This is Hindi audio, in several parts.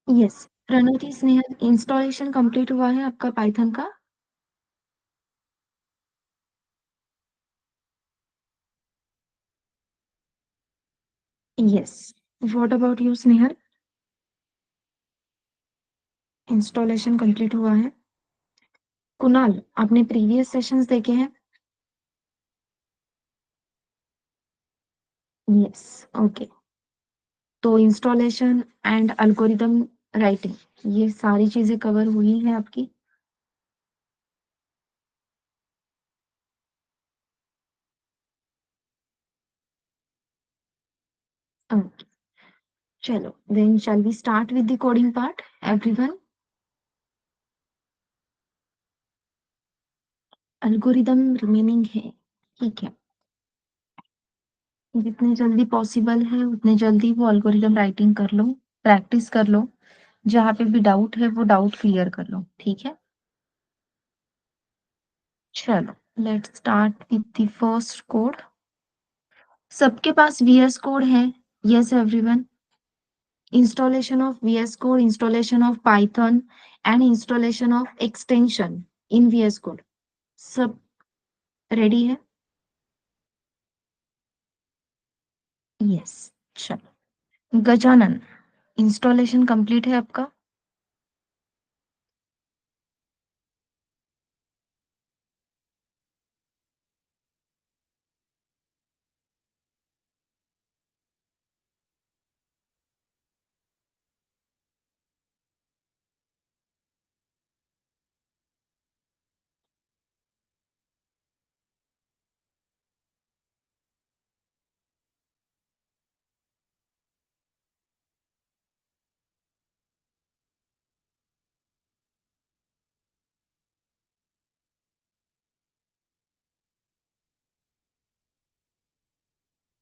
Yes. Pranati Snehal, installation complete हुआ है आपका पाइथन का? Yes. What about you Snehal? Installation complete हुआ है। कुणाल, आपने प्रीवियस सेशंस देखे हैं? यस। ओके। तो इंस्टॉलेशन एंड अल्गोरिदम राइटिंग, ये सारी चीजें कवर हुई हैं आपकी? ओके। चलो, then shall we start with the coding part everyone? Algorithm remaining है, ठीक है। जितने जल्दी पॉसिबल है उतने जल्दी वो अल्गोरिदम राइटिंग कर लो, प्रैक्टिस कर लो। जहाँ पे भी डाउट है वो डाउट क्लियर कर लो, ठीक है। चलो, let's start with the first code. सबके पास वीएस कोड है? Yes everyone. Installation of VS Code, installation of Python and installation of extension in VS Code, सब रेडी है? यस। चलो, गजानन, इंस्टॉलेशन कंप्लीट है आपका?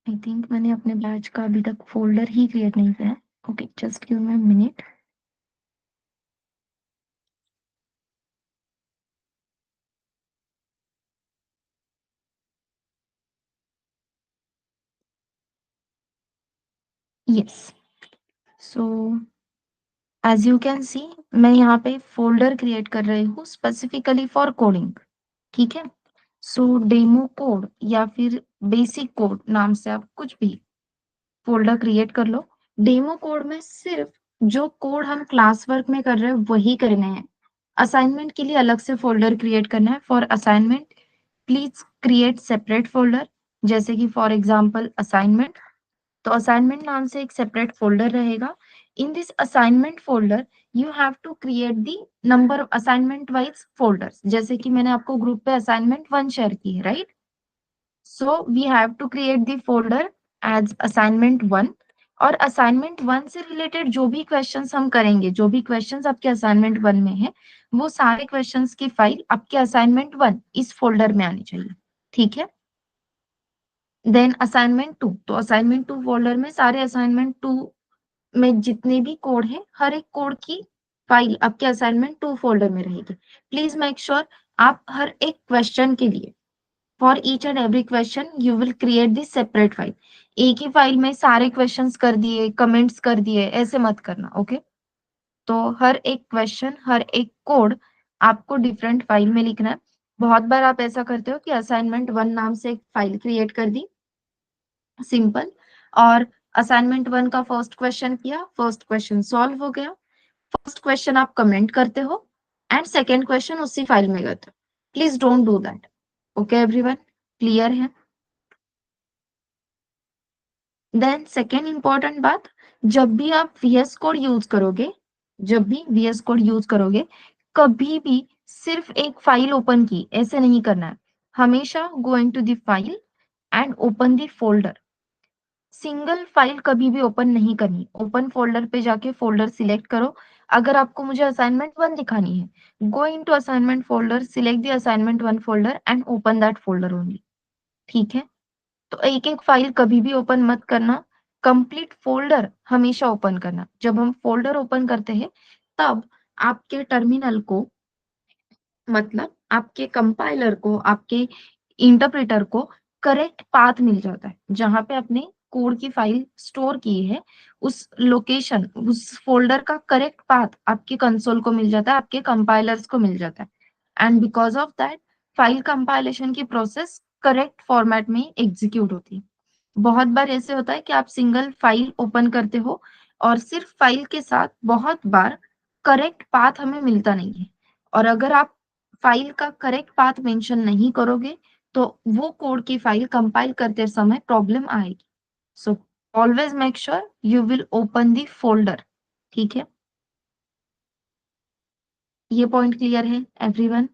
आई थिंक मैंने अपने बैच का अभी तक फोल्डर ही क्रिएट नहीं किया है। Okay, just give me minute. Yes. So as you can see, मैं यहाँ पे फोल्डर क्रिएट कर रही हूँ स्पेसिफिकली फॉर कोडिंग, ठीक है। सो डेमो कोड या फिर बेसिक कोड नाम से आप कुछ भी फोल्डर क्रिएट कर लो। डेमो कोड में सिर्फ जो कोड हम क्लास वर्क में कर रहे हैं वही करने हैं। असाइनमेंट के लिए अलग से फोल्डर क्रिएट करना है। For assignment please create separate folder, जैसे कि फॉर एग्जांपल असाइनमेंट। तो असाइनमेंट नाम से एक सेपरेट फोल्डर रहेगा। In this assignment folder you have to create the number of assignment wise folders, जैसे कि मैंने आपको ग्रुप पे असाइनमेंट 1 शेयर की है, right? So we have to create the folder as assignment 1। और असाइनमेंट 1 से रिलेटेड जो भी क्वेश्चंस हम करेंगे, जो भी क्वेश्चंस आपके असाइनमेंट 1 में है, वो सारे क्वेश्चंस की फाइल आपके असाइनमेंट 1 इस फोल्डर में आनी चाहिए, ठीक है। देन असाइनमेंट 2, तो असाइनमेंट 2 फोल्डर में सारे असाइनमेंट 2 में जितने भी कोड हैं, हर एक कोड की फाइल आपके असाइनमेंट 2 फोल्डर में रहेगी। प्लीज मेक श्योर आप हर एक क्वेश्चन के लिए, for each and every question you will create this separate file. एक ही फाइल में सारे क्वेश्चंस कर दिए, कमेंट्स कर दिए, ऐसे मत करना, ओके। तो हर एक क्वेश्चन, हर एक कोड आपको डिफरेंट फाइल में लिखना है। बहुत बार आप ऐसा करते हो कि असाइनमेंट 1 नाम से एक फाइल क्रिएट कर दी, सिंपल, और असाइनमेंट 1 का फर्स्ट क्वेश्चन किया, फर्स्ट क्वेश्चन सॉल्व हो गया, फर्स्ट क्वेश्चन आप कमेंट करते हो एंड सेकेंड क्वेश्चन उसी फाइल में करते हो। Please don't do that, okay everyone, clear है? देन सेकेंड इंपॉर्टेंट बात, जब भी आप वीएस कोड यूज करोगे, जब भी वीएस कोड यूज करोगे, कभी भी सिर्फ एक फाइल ओपन की ऐसे नहीं करना है। हमेशा go into the file and open the folder. Single file कभी भी ओपन नहीं करनी। ओपन फोल्डर पे जाके फोल्डर सिलेक्ट करो। अगर आपको मुझे असाइनमेंट 1 दिखानी है, go into assignment folder, select the assignment 1 folder and open that folder only, ठीक है। तो एक एक फाइल कभी भी ओपन मत करना, कंप्लीट फोल्डर हमेशा ओपन करना। जब हम फोल्डर ओपन करते हैं तब आपके टर्मिनल को, मतलब आपके कंपाइलर को, आपके इंटरप्रेटर को करेक्ट पाथ मिल जाता है, जहां पे आपने कोड की फाइल स्टोर की है, उस लोकेशन, उस फोल्डर का करेक्ट पाथ आपके कंसोल को मिल जाता है, आपके कंपाइलर्स को मिल जाता है। And because of that file compilation की प्रोसेस करेक्ट फॉर्मेट में एग्जीक्यूट होती है। बहुत बार ऐसे होता है कि आप सिंगल फाइल ओपन करते हो और सिर्फ फाइल के साथ बहुत बार करेक्ट पाथ हमें मिलता नहीं है, और अगर आप फाइल का करेक्ट पाथ मेंशन नहीं करोगे तो वो कोड की फाइल कंपाइल करते समय प्रॉब्लम आएगी। So always make sure you will open the folder. ठीक है, ये पॉइंट क्लियर है एवरीवन?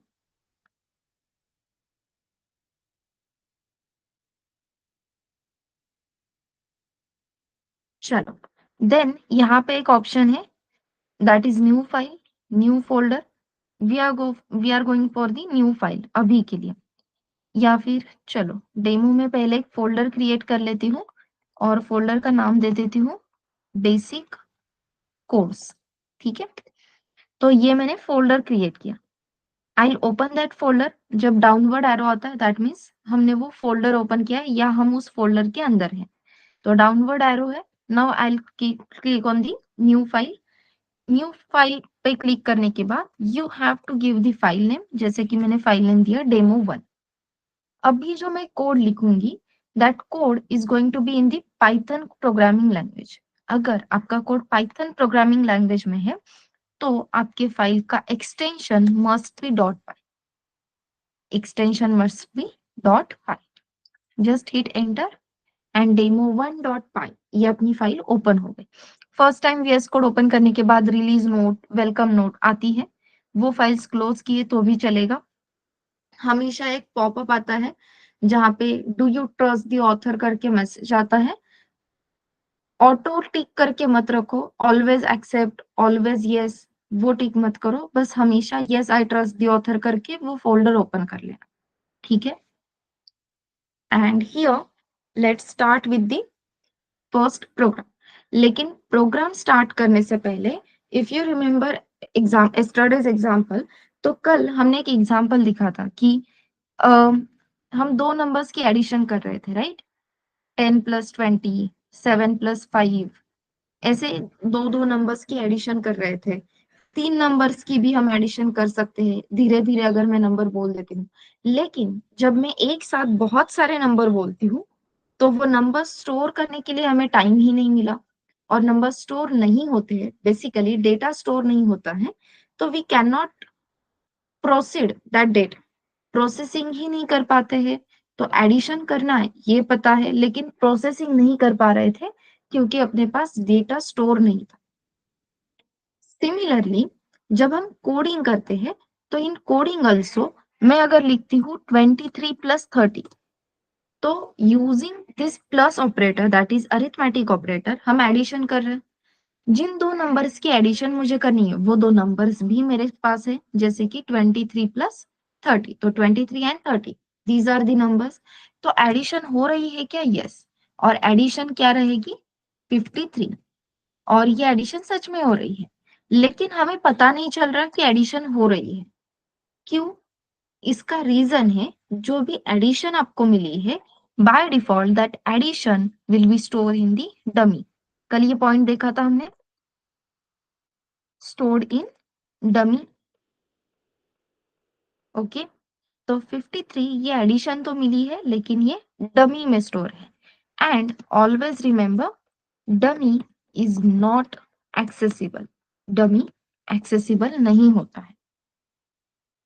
चलो, देन यहाँ पे एक ऑप्शन है that is new file, new folder. We are going for the new file अभी के लिए। या फिर चलो डेमो में पहले एक फोल्डर क्रिएट कर लेती हूँ और फोल्डर का नाम दे देती हूँ बेसिक कोर्स। ठीक है, तो ये मैंने फोल्डर क्रिएट किया। I open that folder. जब डाउनवर्ड एरो आता है दैट मीन्स हमने वो फोल्डर ओपन किया है या हम उस फोल्डर के अंदर है। तो डाउनवर्ड एरो है। Now I click on the new file. New file पे क्लिक करने के बाद you have to give the file name, जैसे कि मैंने फाइल नेम दिया डेमो 1। अभी जो मैं कोड लिखूंगी that code is going to be in the Python programming language. अगर आपका कोड पाइथन प्रोग्रामिंग लैंग्वेज में है तो आपके फाइल का extension must be dot py. Extension must be dot py. Just hit enter and demo 1 dot py, ये अपनी फाइल ओपन हो गई। First time VS code open करने के बाद रिलीज नोट, वेलकम नोट आती है। वो फाइल्स क्लोज किए तो भी चलेगा। हमेशा एक पॉपअप आता है जहाँ पे do you trust the author करके मैसेज आता है। ऑटो टिक करके मत रखो, ऑलवेज एक्सेप्ट, ऑलवेज यस, वो टिक मत करो, बस हमेशा yes I trust the author करके वो फोल्डर ओपन कर लेना। ठीक है, and here let's start with the first program. लेकिन प्रोग्राम स्टार्ट करने से पहले if you remember exam yesterday's example, तो कल हमने एक एग्जाम्पल दिखा था कि हम दो नंबर्स की एडिशन कर रहे थे, राइट? 10+20, 7+5, ऐसे दो दो नंबर्स की एडिशन कर रहे थे। तीन नंबर्स की भी हम एडिशन कर सकते हैं धीरे धीरे अगर मैं नंबर बोल देती हूँ। लेकिन जब मैं एक साथ बहुत सारे नंबर बोलती हूँ तो वो नंबर स्टोर करने के लिए हमें टाइम ही नहीं मिला, और नंबर स्टोर नहीं होते हैं, बेसिकली डेटा स्टोर नहीं होता है, तो we can not proceed that data. Processing ही नहीं कर पाते हैं। तो एडिशन करना है ये पता है, लेकिन प्रोसेसिंग नहीं कर पा रहे थे क्योंकि अपने पास डेटा स्टोर नहीं था। सिमिलरली जब हम कोडिंग करते हैं तो इन कोडिंग ऑल्सो मैं अगर लिखती हूँ 23+30, तो using this plus operator that is arithmetic operator हम एडिशन कर रहे हैं। जिन दो नंबर्स की एडिशन मुझे करनी है वो दो नंबर्स भी मेरे पास है, जैसे कि 23+30, तो 23 and 30 these are the numbers. तो एडिशन हो रही है क्या? यस। और एडिशन क्या रहेगी? 53। और ये एडिशन सच में हो रही है, लेकिन हमें पता नहीं चल रहा कि एडिशन हो रही है। क्यों? इसका रीजन है जो भी एडिशन आपको मिली है by default that addition will be store in the dummy. कल ये पॉइंट देखा था हमने, स्टोर्ड इन डमी। ओके, तो 53 ये एडिशन तो मिली है लेकिन ये डमी में स्टोर है। And always remember dummy is not accessible. Dummy accessible नहीं होता है।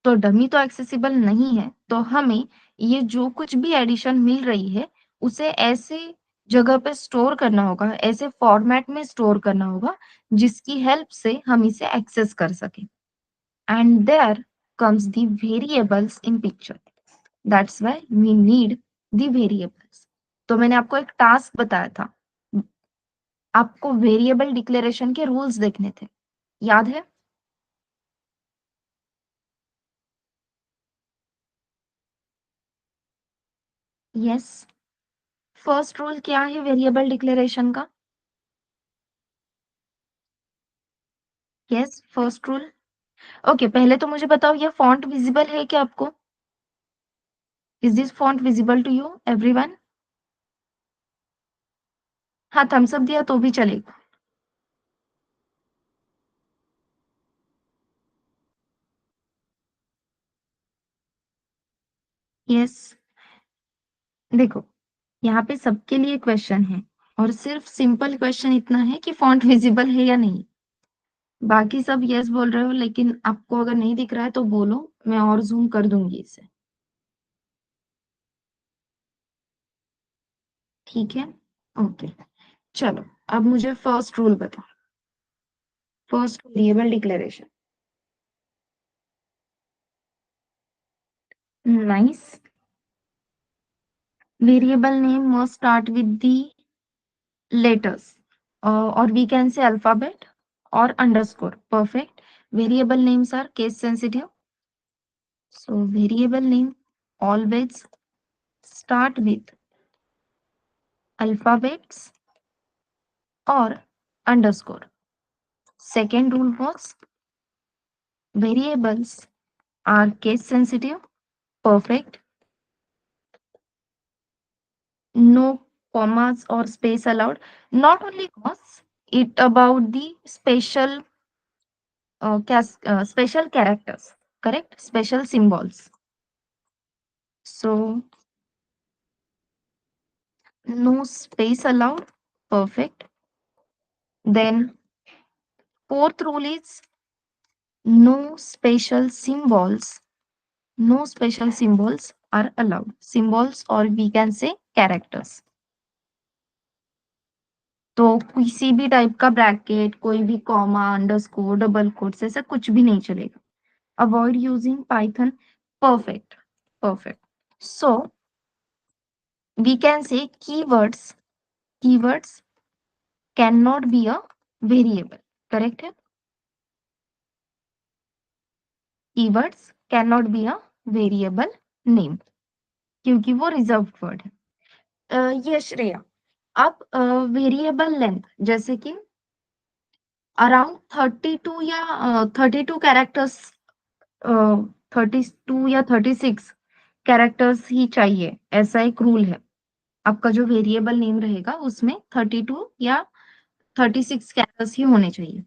तो डमी तो एक्सेसिबल नहीं है, तो हमें ये जो कुछ भी एडिशन मिल रही है उसे ऐसे जगह पे स्टोर करना होगा, ऐसे फॉर्मेट में स्टोर करना होगा जिसकी हेल्प से हम इसे एक्सेस कर सकें। And there comes the variables in picture. That's why we need the variables. तो मैंने आपको एक टास्क बताया था, आपको वेरिएबल डिक्लेरेशन के रूल्स देखने थे, याद है? यस। फर्स्ट रूल क्या है वेरिएबल डिक्लेरेशन का? Yes, first rule. ओके, पहले तो मुझे बताओ ये फॉन्ट विजिबल है क्या आपको? Is this font visible to you everyone? हाँ, थम्स अप दिया तो भी चलेगा। यस। देखो, यहाँ पे सबके लिए क्वेश्चन है और सिर्फ सिंपल क्वेश्चन इतना है कि फॉन्ट विजिबल है या नहीं। बाकी सब यस बोल रहे हो, लेकिन आपको अगर नहीं दिख रहा है तो बोलो, मैं और जूम कर दूंगी इसे। ठीक है, ओके। चलो, अब मुझे फर्स्ट रूल बताओ। First variable declaration. Nice. Variable name must start with the letters, or we can say alphabet or underscore. Perfect. Variable names are case sensitive. So variable name always start with alphabets or underscore. Second rule was variables are case sensitive. Perfect. No commas or space allowed. Not only commas, it about the special special characters. Correct? Special symbols. So no space allowed. Perfect. Then fourth rule is no special symbols. No special symbols are allowed. Symbols or we can say characters. तो किसी भी टाइप का ब्रैकेट, कोई भी कॉमा, अंडरस्कोर, डबल कोट्स, ऐसा कुछ भी नहीं चलेगा. Avoid using Python. Perfect. Perfect. So we can say keywords. Keywords can not be a variable. Correct है. Keywords can not be a variable name, क्योंकि वो रिजर्व वर्ड है. ये श्रेया, आप वेरिएबल लेंथ जैसे कि अराउंड 32 या 32 कैरेक्टर्स, 32 या 36 कैरेक्टर्स ही चाहिए, ऐसा एक रूल है. आपका जो वेरिएबल नेम रहेगा उसमें 32 या 36 कैरेक्टर्स ही होने चाहिए.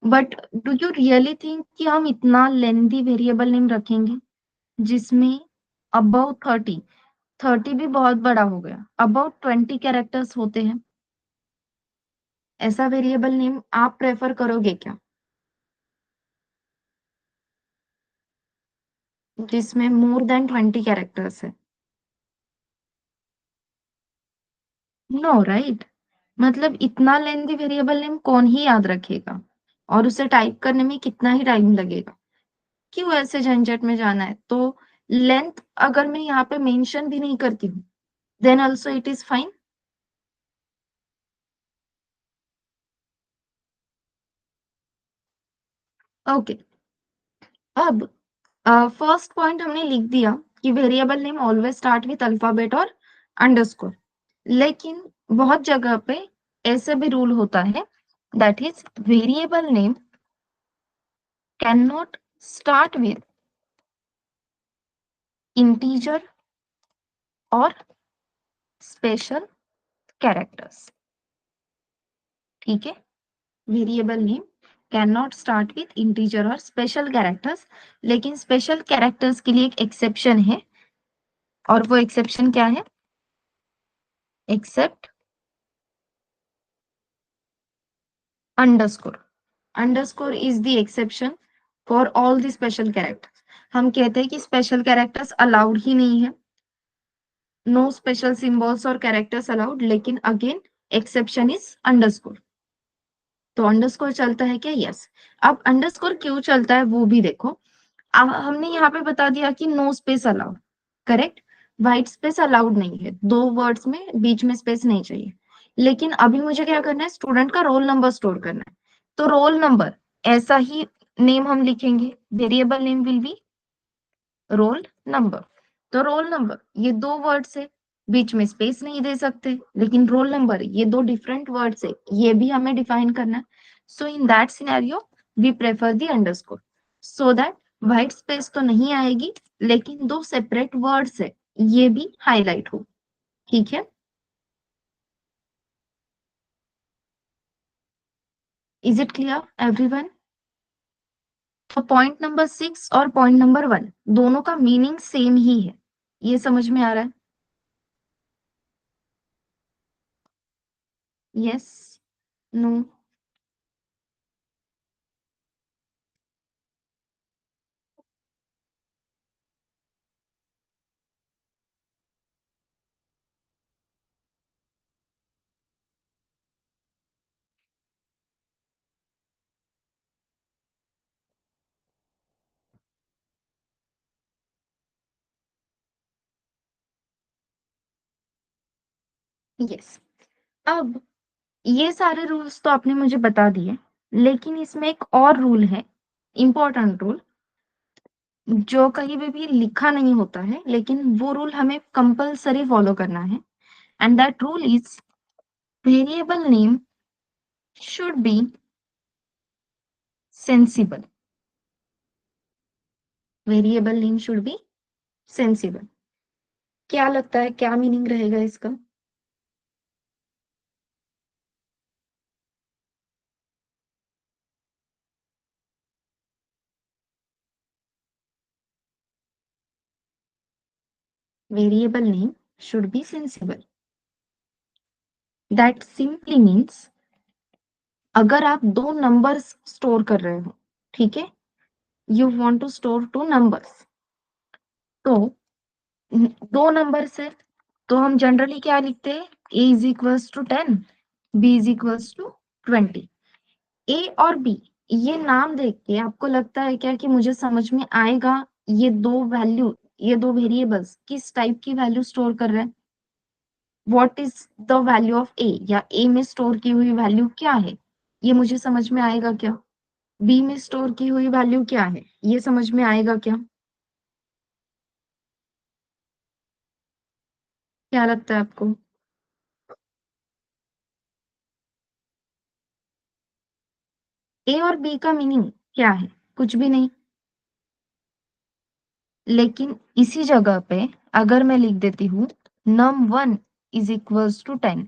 But do you really think कि हम इतना लेंथी वेरिएबल नेम रखेंगे जिसमें अबव 30? 30 भी बहुत बड़ा हो गया. अबाउट 20 कैरेक्टर्स होते हैं. ऐसा वेरिएबल नेम आप प्रेफर करोगे क्या जिसमें मोर देन 20 कैरेक्टर्स है? No, right. मतलब इतना लेंथी वेरिएबल नेम कौन ही याद रखेगा, और उसे टाइप करने में कितना ही टाइम लगेगा. क्यों ऐसे झंझट में जाना है? तो लेंथ अगर मैं यहाँ पे मेंशन भी नहीं करती हूँ, then also it is fine. Okay. अब फर्स्ट पॉइंट हमने लिख दिया कि variable name always start with alphabet और अंडरस्कोर. लेकिन बहुत जगह पे ऐसे भी रूल होता है, that is variable name can not start with integer और स्पेशल कैरेक्टर्स. ठीक है. Variable name can not start with integer और स्पेशल कैरेक्टर्स. लेकिन स्पेशल कैरेक्टर्स के लिए एक एक्सेप्शन है, और वो एक्सेप्शन क्या है? Except underscore. Underscore is the exception for all the special characters. हम कहते हैं कि स्पेशल कैरेक्टर्स अलाउड ही नहीं है. नो स्पेशल सिंबल्स और कैरेक्टर्स अलाउड, लेकिन अगेन एक्सेप्शन इज अंडरस्कोर. तो अंडरस्कोर चलता है क्या? यस. अब अंडरस्कोर क्यों चलता है वो भी देखो. अब हमने यहाँ पे बता दिया कि no space allowed. Correct. White space allowed नहीं है, दो वर्ड्स में बीच में स्पेस नहीं चाहिए. लेकिन अभी मुझे क्या करना है? स्टूडेंट का रोल नंबर स्टोर करना है. तो रोल नंबर ऐसा ही नेम हम लिखेंगे. Variable name will be roll number. तो रोल नंबर ये दो वर्ड्स है, बीच में स्पेस नहीं दे सकते. लेकिन रोल नंबर ये दो डिफरेंट वर्ड्स है, ये भी हमें डिफाइन करना है. So in that scenario we prefer the underscore, so that white space तो नहीं आएगी, लेकिन दो सेपरेट वर्ड्स है, ये भी हाईलाइट हो. ठीक है. Is it clear everyone? तो पॉइंट नंबर 6 और पॉइंट नंबर 1 दोनों का मीनिंग सेम ही है, ये समझ में आ रहा है? Yes, no? यस। अब ये सारे रूल्स तो आपने मुझे बता दिए, लेकिन इसमें एक और रूल है, इंपॉर्टेंट रूल, जो कहीं भी लिखा नहीं होता है, लेकिन वो रूल हमें कंपल्सरी फॉलो करना है। And that rule is variable name should be sensible. Variable name should be sensible. क्या लगता है, क्या मीनिंग रहेगा इसका? Variable name should be sensible. That simply means अगर आप दो नंबर्स स्टोर कर रहे हो, ठीक है, you want to store two numbers, तो दो नंबर्स है, तो हम जनरली क्या लिखते हैं? a is equals to 10, b is equals to 20। A और बी, ये नाम देख के आपको लगता है क्या कि मुझे समझ में आएगा ये दो वैल्यू, ये दो वेरिएबल्स किस टाइप की वैल्यू स्टोर कर रहे हैं? What is the value of A, या ए में स्टोर की हुई वैल्यू क्या है, ये मुझे समझ में आएगा क्या? बी में स्टोर की हुई वैल्यू क्या है, ये समझ में आएगा क्या? क्या लगता है आपको? ए और बी का मीनिंग क्या है? कुछ भी नहीं। लेकिन इसी जगह पे अगर मैं लिख देती हूँ num1 is equals to 10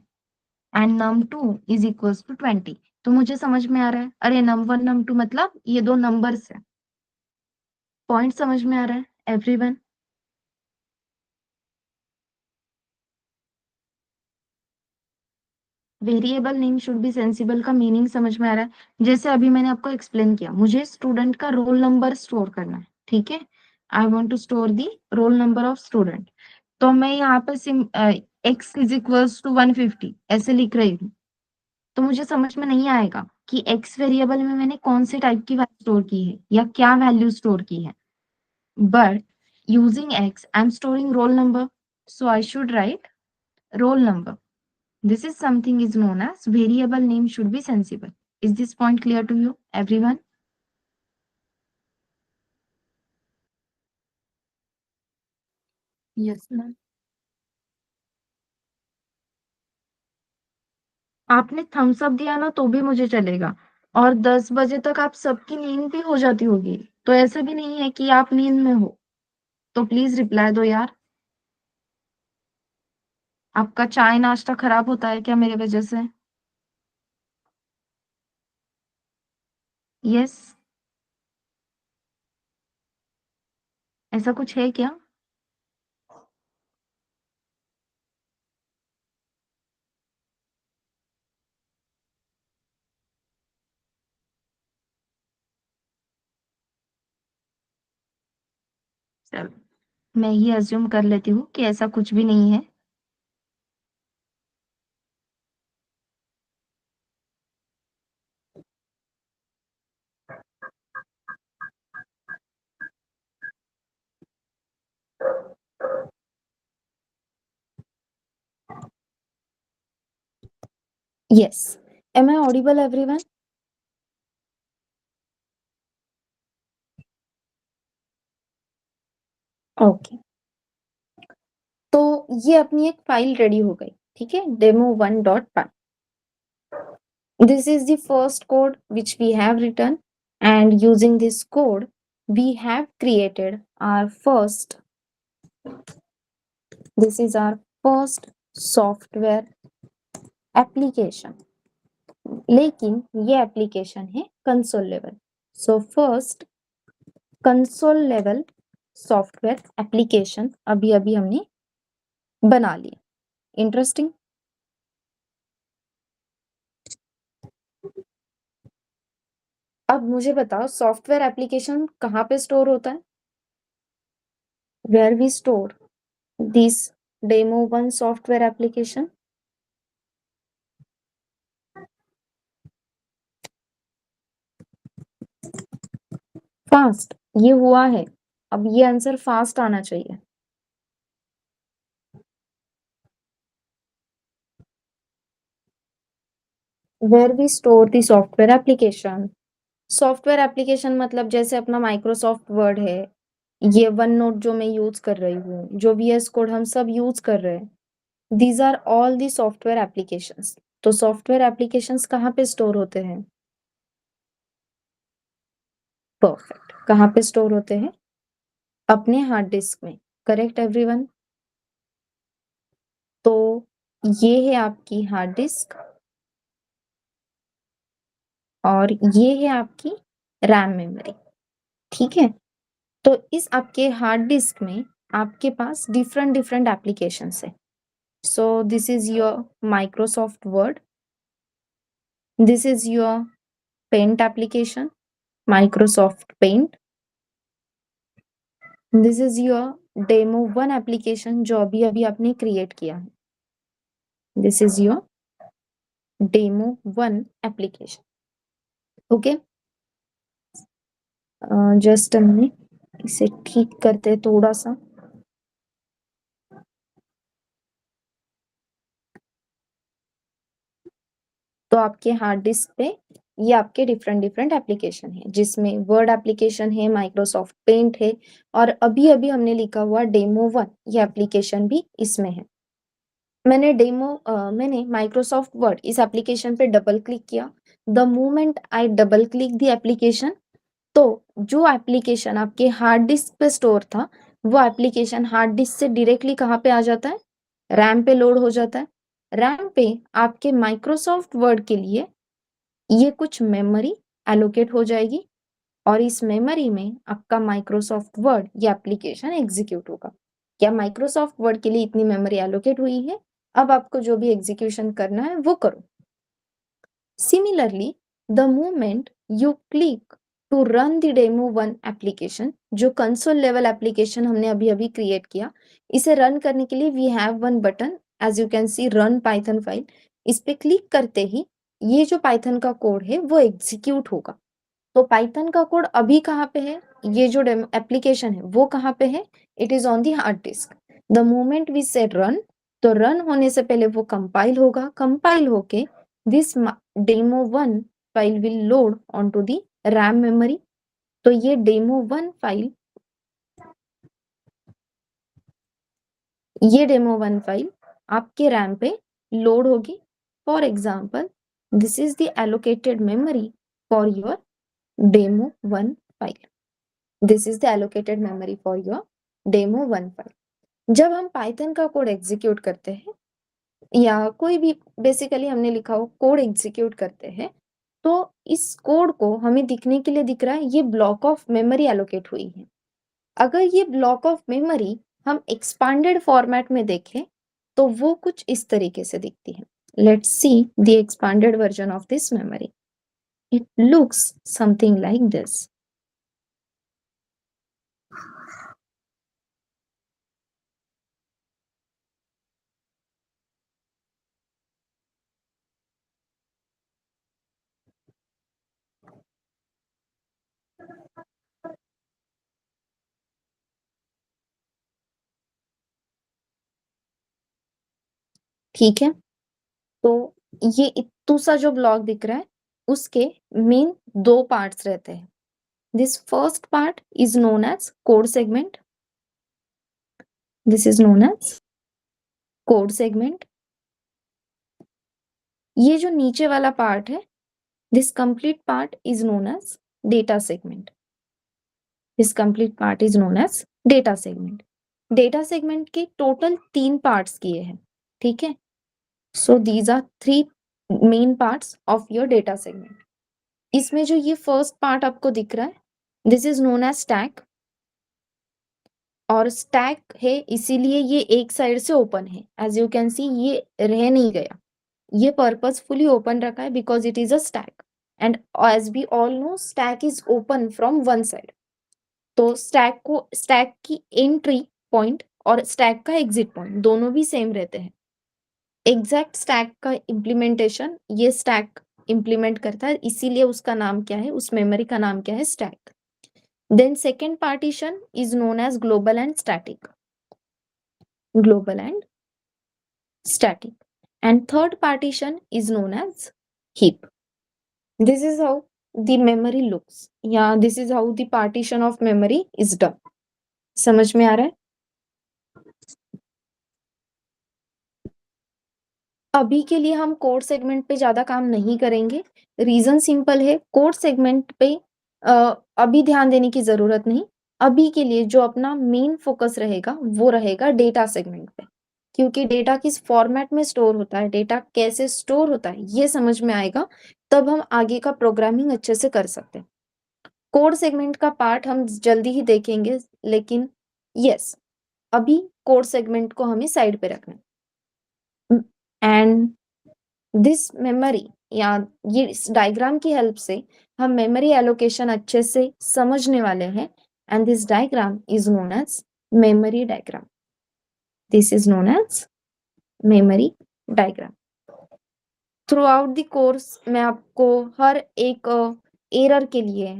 and num2 is equals to 20, तो मुझे समझ में आ रहा है, अरे num1 num2 मतलब ये दो नंबर्स है। पॉइंट समझ में आ रहा है everyone? Variable name should be sensible का मीनिंग समझ में आ रहा है? जैसे अभी मैंने आपको एक्सप्लेन किया, मुझे स्टूडेंट का रोल नंबर स्टोर करना है, ठीक है, I want to store the roll number of student, तो मैं यहाँ पे सिम एक्स इज इक्वल्स टू 150 ऐसे लिख रही हूँ, तो मुझे समझ में नहीं आएगा कि एक्स वेरिएबल में मैंने कौन से टाइप की वैल्यू स्टोर की है या क्या वैल्यू स्टोर की है। But using x I am storing roll number, so I should write roll number. This is something is known as variable name should be sensible. Is this point clear to you, everyone? Yes, ma'am. आपने थम्स अप दिया ना तो भी मुझे चलेगा, और 10 बजे तक आप सबकी नींद भी हो जाती होगी, तो ऐसा भी नहीं है कि आप नींद में हो, तो प्लीज रिप्लाई दो यार। आपका चाय नाश्ता खराब होता है क्या मेरे वजह से? यस, ऐसा कुछ है क्या? चलो, मैं ये अज्यूम कर लेती हूँ कि ऐसा कुछ भी नहीं है। Yes, am I audible everyone? Okay, तो ये अपनी एक फाइल रेडी हो गई, ठीक है, demo1.py. This is the first code which we have written, and using this code we have created our first, this is our first software application. लेकिन ये एप्लीकेशन है console level. So first console level software application अभी अभी हमने बना ली। इंटरेस्टिंग। अब मुझे बताओ सॉफ्टवेयर एप्लीकेशन कहाँ पे स्टोर होता है? Where we store this demo one software application? Fast. ये हुआ है, अब ये आंसर फास्ट आना चाहिए। Where we store the software application. Software application मतलब जैसे अपना माइक्रोसॉफ्ट वर्ड है, ये वन नोट जो मैं यूज कर रही हूँ, जो वीएस कोड हम सब यूज कर रहे हैं, these are all the software applications. तो सॉफ्टवेयर एप्लीकेशंस कहाँ पे स्टोर होते हैं? परफेक्ट। कहाँ पे स्टोर होते हैं? अपने हार्ड डिस्क में। Correct everyone. तो ये है आपकी हार्ड डिस्क और ये है आपकी रैम मेमोरी। ठीक है। तो इस आपके हार्ड डिस्क में आपके पास डिफरेंट डिफरेंट एप्लीकेशंस है। So this is your Microsoft Word, this is your paint application, Microsoft Paint, this is your demo one application जो अभी अभी आपने क्रिएट किया है, this is your demo one application. Okay, just हमने इसे ठीक करते हैं थोड़ा सा। तो आपके हार्ड डिस्क पे ये आपके डिफरेंट डिफरेंट एप्लीकेशन है, जिसमें वर्ड एप्लीकेशन है, माइक्रोसॉफ्ट पेंट है, और अभी अभी हमने लिखा हुआ डेमो वन, ये एप्लीकेशन भी इसमें है। मैंने माइक्रोसॉफ्ट वर्ड इस एप्लीकेशन पे डबल क्लिक किया। The moment I double click the application, तो जो एप्लीकेशन आपके हार्ड डिस्क पे स्टोर था, वो एप्लीकेशन हार्ड डिस्क से डायरेक्टली कहाँ पे आ जाता है? रैम पे लोड हो जाता है। रैम पे आपके माइक्रोसॉफ्ट वर्ड के लिए ये कुछ मेमोरी एलोकेट हो जाएगी, और इस मेमोरी में आपका माइक्रोसॉफ्ट वर्ड ये एप्लीकेशन एग्जीक्यूट होगा। क्या माइक्रोसॉफ्ट वर्ड के लिए इतनी मेमोरी एलोकेट हुई है? अब आपको जो भी एग्जीक्यूशन करना है वो करो। Similarly, the moment you click to run the demo one application, जो कंसोल लेवल एप्लीकेशन हमने अभी अभी क्रिएट किया, इसे रन करने के लिए we have one button, as you can see run Python file. इस पे क्लिक करते ही ये जो पाइथन का कोड है वो एग्जीक्यूट होगा। तो पाइथन का कोड अभी कहाँ पे है? ये जो एप्लीकेशन है वो कहाँ पे है? It is on the hard disk. The moment we said run, तो रन होने से पहले वो कंपाइल होगा, कंपाइल होके this demo one file will load on to the RAM memory. तो ये डेमो वन फाइल, ये डेमो वन फाइल आपके रैम पे लोड होगी। For example, this is the allocated memory for your demo one file. This is the allocated memory for your demo one file. जब हम पाइथन का कोड एग्जीक्यूट करते हैं, या कोई भी बेसिकली हमने लिखा हो कोड एग्जीक्यूट करते हैं, तो इस कोड को हमें दिखने के लिए दिख रहा है ये ब्लॉक ऑफ मेमोरी एलोकेट हुई है। अगर ये ब्लॉक ऑफ मेमोरी हम एक्सपांडेड फॉर्मेट में देखें तो वो कुछ इस तरीके से दिखती है। Let's see the expanded version of this memory. It looks something like this. ठीक है, तो ये इत्तू सा जो ब्लॉक दिख रहा है उसके मेन दो पार्ट्स रहते हैं। This first part is known as code segment, this is known as code segment. ये जो नीचे वाला पार्ट है, this complete part is known as data segment, this complete part is known as data segment. Data segment के टोटल तीन पार्ट्स किए हैं। ठीक है, so these are three main parts of your data segment. इसमें जो ये फर्स्ट पार्ट आपको दिख रहा है, this is known as stack, और स्टैक है इसीलिए ये एक साइड से ओपन है। एज यू कैन सी ये रह नहीं गया, ये पर्पसफुली ओपन रखा है because it is a stack, and as we all know stack is open from one side. तो स्टैक की एंट्री पॉइंट और स्टैक का एग्जिट पॉइंट दोनों भी सेम रहते हैं। एग्जैक्ट स्टैक का इम्प्लीमेंटेशन ये स्टैक इम्प्लीमेंट करता है, इसीलिए उसका नाम क्या है, उस मेमोरी का नाम क्या है, stack. Then second partition is known as global and static, global and static, and third partition is known as heap. This is how the memory looks, या this is how the partition of memory is done. समझ में आ रहा है? अभी के लिए हम कोड सेगमेंट पे ज्यादा काम नहीं करेंगे। रीजन सिंपल है, कोड सेगमेंट पे अभी ध्यान देने की जरूरत नहीं। अभी के लिए जो अपना मेन फोकस रहेगा वो रहेगा डेटा सेगमेंट पे, क्योंकि डेटा किस फॉर्मेट में स्टोर होता है, डेटा कैसे स्टोर होता है, ये समझ में आएगा, तब हम आगे का प्रोग्रामिंग अच्छे से कर सकते हैं। कोड सेगमेंट का पार्ट हम जल्दी ही देखेंगे, लेकिन यस, अभी कोड सेगमेंट को हमें साइड पे रखना है। एंड दिस मेमोरी, या ये इस डायग्राम की हेल्प से हम मेमोरी एलोकेशन अच्छे से समझने वाले हैं, and this diagram is known as memory diagram. This is known as memory diagram. Throughout the course मैं आपको हर एक एरर के लिए,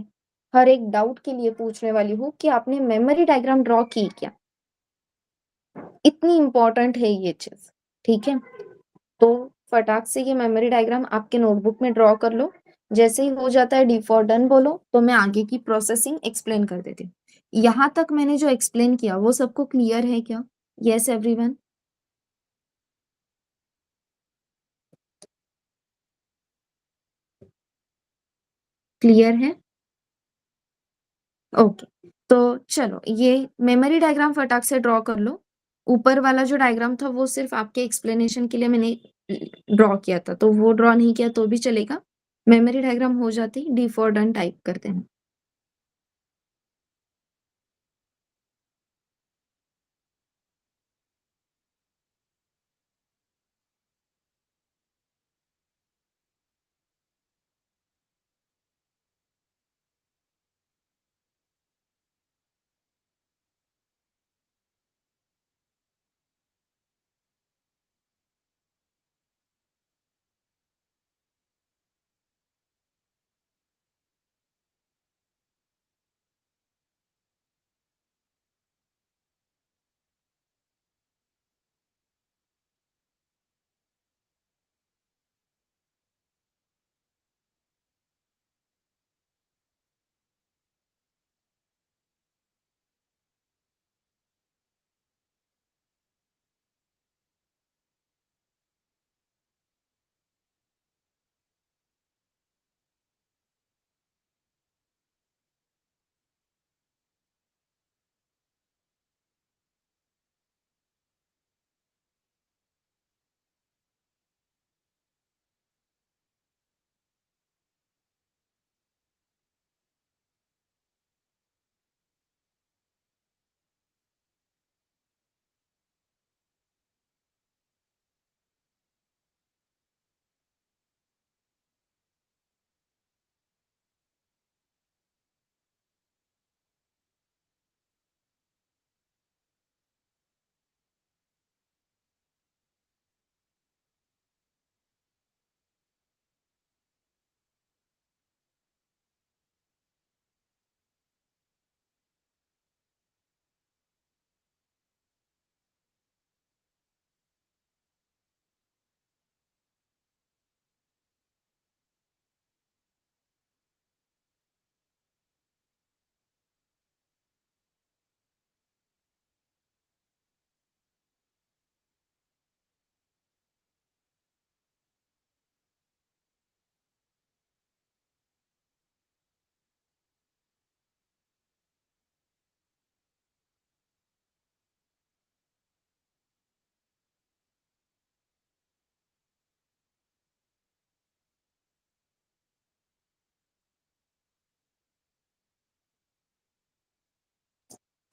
हर एक डाउट के लिए पूछने वाली हूँ कि आपने मेमोरी डायग्राम ड्रॉ की क्या। इतनी इंपॉर्टेंट है ये चीज, ठीक है? तो फटाक से ये मेमोरी डायग्राम आपके नोटबुक में ड्रॉ कर लो। जैसे ही हो जाता है डी फॉर डन बोलो, तो मैं आगे की प्रोसेसिंग एक्सप्लेन कर देती हूँ। यहाँ तक मैंने जो एक्सप्लेन किया वो सबको क्लियर है क्या? Yes everyone? क्लियर है? ओके, तो चलो ये मेमोरी डायग्राम फटाक से ड्रॉ कर लो। ऊपर वाला जो डायग्राम था वो सिर्फ आपके एक्सप्लेनेशन के लिए मैंने ड्रॉ किया था, तो वो ड्रॉ नहीं किया तो भी चलेगा। मेमोरी डायग्राम हो जाते ही डी फॉर डन टाइप करते हैं।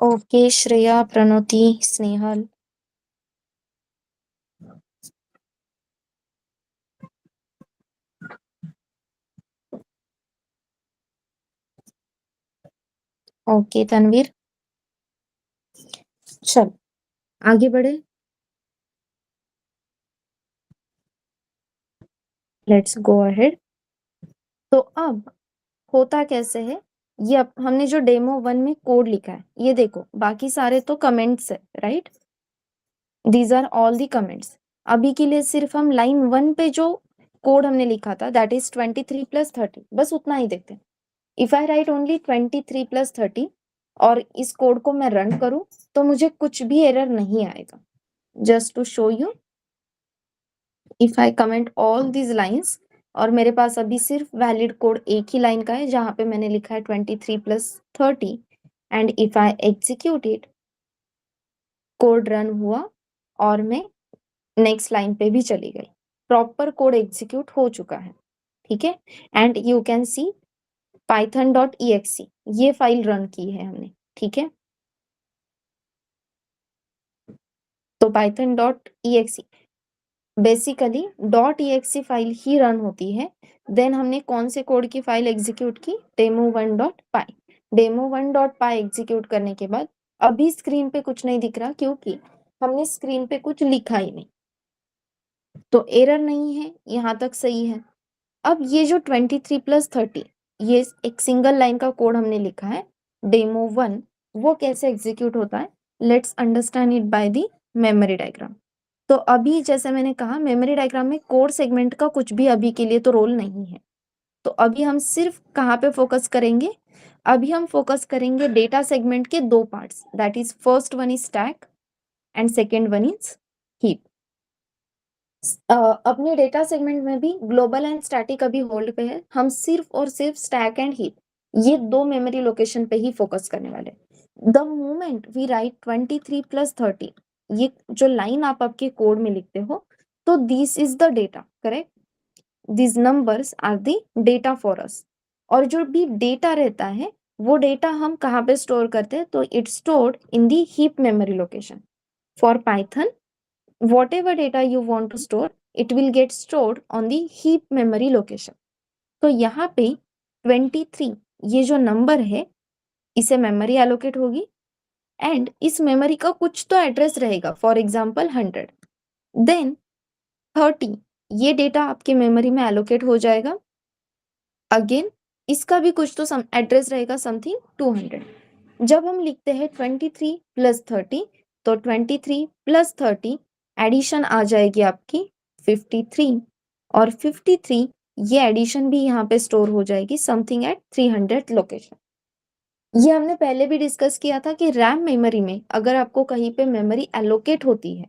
ओके श्रेया, प्रणोति, स्नेहल। ओके तनवीर, चल आगे बढ़े। Let's go ahead. तो अब होता कैसे है, ये अब हमने जो डेमो 1 में कोड लिखा है, ये देखो बाकी सारे तो कमेंट्स है, right? These are all the comments. अभी के लिए सिर्फ हम लाइन 1 पे जो कोड हमने लिखा था, दैट इज 23 + 30, बस उतना ही देखते हैं। इफ आई राइट ओनली 23 + 30 और इस कोड को मैं रन करूं, तो मुझे कुछ भी एरर नहीं आएगा। Just to show you, if I comment all these lines, और मेरे पास अभी सिर्फ वैलिड कोड एक ही लाइन का है जहां पे मैंने लिखा है 23 + 30, and if I execute it, code run हुआ और मैं नेक्स्ट लाइन पे भी चली गई। प्रॉपर कोड एग्जीक्यूट हो चुका है, ठीक है। And you can C python.exe, ये फाइल रन की है हमने, ठीक है। तो python.exe बेसिकली .exe फाइल ही रन होती है। देन हमने कौन से कोड की फाइल एग्जीक्यूट की, demo1.py। demo1.py एग्जीक्यूट करने के बाद अभी स्क्रीन पे कुछ नहीं दिख रहा, क्योंकि हमने स्क्रीन पे कुछ लिखा ही नहीं, तो एरर नहीं है, यहाँ तक सही है। अब ये जो 23 + 30, ये एक सिंगल लाइन का कोड हमने लिखा है demo1, वो कैसे एग्जीक्यूट होता है, let's understand it by the memory diagram. तो अभी जैसे मैंने कहा, मेमोरी डायग्राम में कोड सेगमेंट का कुछ भी अभी के लिए तो रोल नहीं है। तो अभी हम सिर्फ कहाँ पे फोकस करेंगे, अभी हम फोकस करेंगे डेटा सेगमेंट के दो parts, that is first one is stack and second one is heap. अपने डेटा सेगमेंट में भी ग्लोबल एंड स्टैटिक अभी होल्ड पे है, हम सिर्फ और सिर्फ स्टैक एंड हीप, ये दो मेमोरी लोकेशन पे ही फोकस करने वाले। द मोमेंट वी राइट 23 + 30, ये जो लाइन आप आपके कोड में लिखते हो, तो this is the data, correct? This numbers are the data for us. और जो भी डेटा रहता है, वो डेटा हम कहाँ पे स्टोर करते हैं, तो it's stored in the heap memory location. For Python, whatever data you want to store, it will get stored on the heap memory location। तो यहाँ पे 23 ये जो नंबर है, इसे मेमोरी एलोकेट होगी, एंड इस मेमोरी का कुछ तो एड्रेस रहेगा, फॉर एग्जाम्पल 100। देन 30 ये डेटा आपके मेमोरी में एलोकेट हो जाएगा, अगेन इसका भी कुछ तो एड्रेस रहेगा, समथिंग 200। जब हम लिखते हैं 23 + 30, तो 23 + 30 एडिशन आ जाएगी आपकी 53, और 53 ये एडिशन भी यहाँ पे स्टोर हो जाएगी समथिंग एट 300 लोकेशन। ये हमने पहले भी डिस्कस किया था कि रैम मेमोरी में अगर आपको कहीं पे मेमोरी एलोकेट होती है,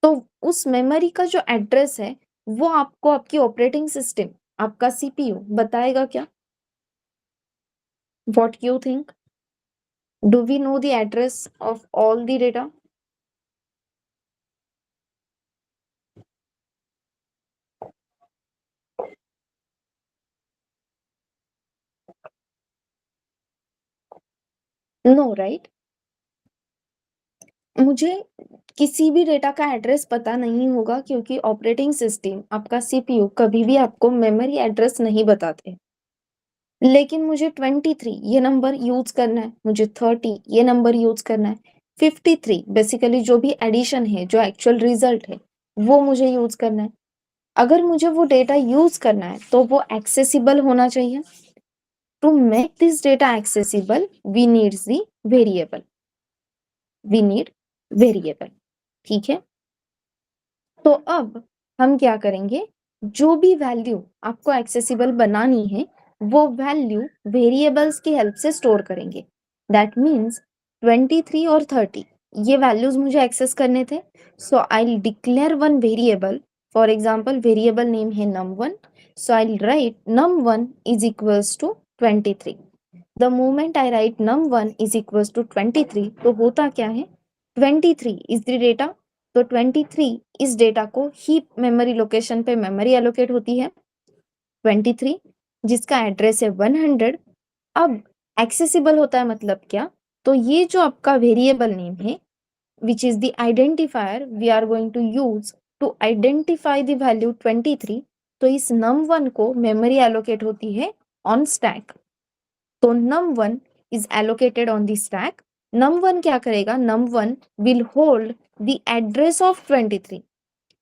तो उस मेमोरी का जो एड्रेस है, वो आपको आपकी ऑपरेटिंग सिस्टम, आपका सीपीयू बताएगा क्या? What you think? Do we know the address of all the data? No, right? मुझे किसी भी डेटा का एड्रेस पता नहीं होगा, क्योंकि ऑपरेटिंग सिस्टम, आपका सीपीयू कभी भी आपको मेमोरी एड्रेस नहीं बताते। लेकिन मुझे 23 ये नंबर यूज करना है, मुझे 30 ये नंबर यूज करना है, 53 बेसिकली जो भी एडिशन है, जो एक्चुअल रिजल्ट है, वो मुझे यूज करना है। अगर मुझे वो डेटा यूज करना है, तो वो एक्सेसिबल होना चाहिए। To make this data accessible, we needs the variable, we need variable, ठीक है। तो अब हम क्या करेंगे, जो भी वैल्यू आपको एक्सेसिबल बनानी है, वो वैल्यू वेरिएबल्स की हेल्प से स्टोर करेंगे। दैट मीन्स 23 और 30 ये वैल्यूज मुझे एक्सेस करने थे, so I declare one variable. For example, variable name है num1, so I write num1 is equals to 23। The moment I write num1 is equals to 23, तो होता क्या है, 23 इज द डेटा, तो 23 इस डेटा को हीप मेमोरी लोकेशन पे मेमोरी एलोकेट होती है 23, जिसका एड्रेस है 100। अब एक्सेसिबल होता है मतलब क्या, तो ये जो आपका वेरिएबल नेम है which is the identifier we are going to use to identify the value 23, तो इस num1 को मेमोरी एलोकेट होती है ऑन स्टैक। तो num1 is allocated on the stack. num1 क्या करेगा, num1 will hold the address of 23.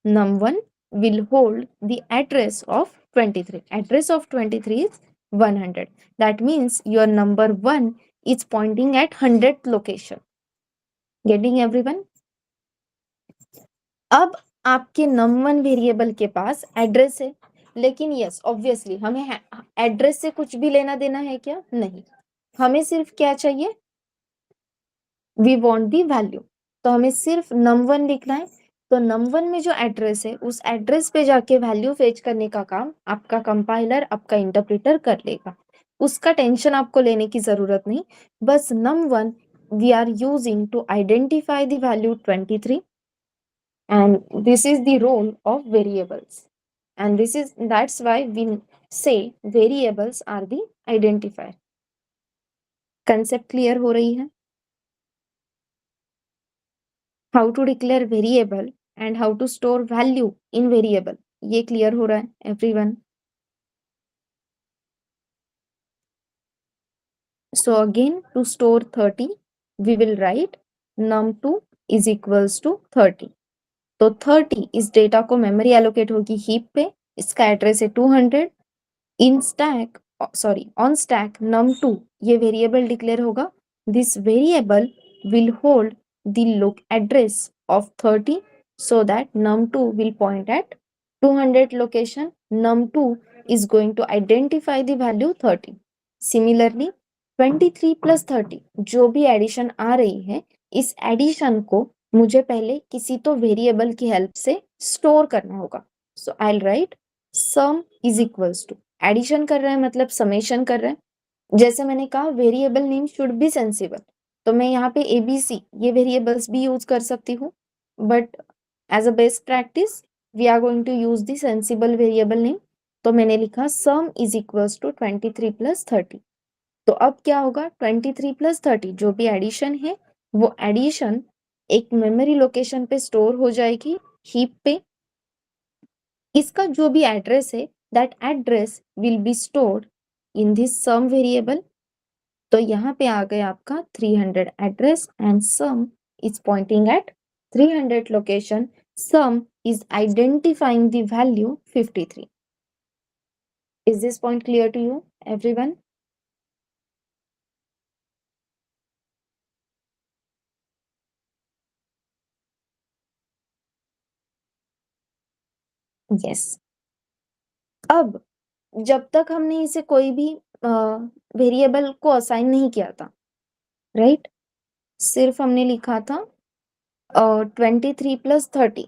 num1 will hold the address of 23. Address of 23 is 100. That means your number 1 is pointing at 100th location. Getting everyone? अब आपके num1 वेरिएबल के पास एड्रेस है, लेकिन यस ऑब्वियसली हमें एड्रेस से कुछ भी लेना देना है क्या? नहीं, हमें सिर्फ क्या चाहिए, वी वॉन्ट दी वैल्यू। तो हमें सिर्फ num1 लिखना है। तो num1 में जो एड्रेस है उस एड्रेस पे जाके वैल्यू फेच करने का काम आपका कंपाइलर, आपका इंटरप्रेटर कर लेगा, उसका टेंशन आपको लेने की जरूरत नहीं। बस num1 we are using to identify the value 23 and this is the role of variables, and this is that's why we say variables are the identifier. Concept clear हो रही है? How to declare variable and how to store value in variable, ये क्लियर हो रहा है everyone? So again to store 30 we will write num2 is equals to 30। तो 30 इस डेटा को मेमोरी एलोकेट होगी हीप पे, इसका एड्रेस है 200। In stack sorry on stack num2 ये वेरिएबल डिक्लेयर होगा। This variable will hold the lock address of 30 so that num2 will point at 200 location. num2 is going to identify the value 30। Similarly 23 plus 30 जो भी एडिशन आ रही है, इस एडिशन को मुझे पहले किसी तो वेरिएबल की हेल्प से स्टोर करना होगा। So I write sum is equals to, addition कर रहे हैं मतलब समेशन कर रहे हैं। जैसे मैंने कहा variable name should be sensible, तो मैं यहाँ पे ABC ये वेरिएबल्स भी यूज कर सकती हूँ, but as a best practice we are going to use the sensible variable name. तो मैंने लिखा sum is equals to 23 plus 30। तो अब क्या होगा, 23 प्लस 30 जो भी एडिशन है वो एडिशन एक मेमोरी लोकेशन पे स्टोर हो जाएगी हीप पे। इसका जो भी एड्रेस है that address will be stored in this sum variable. तो यहाँ पे आ गया आपका 300 address and sum is pointing at 300 location. Sum is identifying the value 53। Is this point clear to you everyone? Yes. अब जब तक हमने इसे कोई भी वेरिएबल को असाइन नहीं किया था, राइट, सिर्फ हमने लिखा था 23 प्लस 30,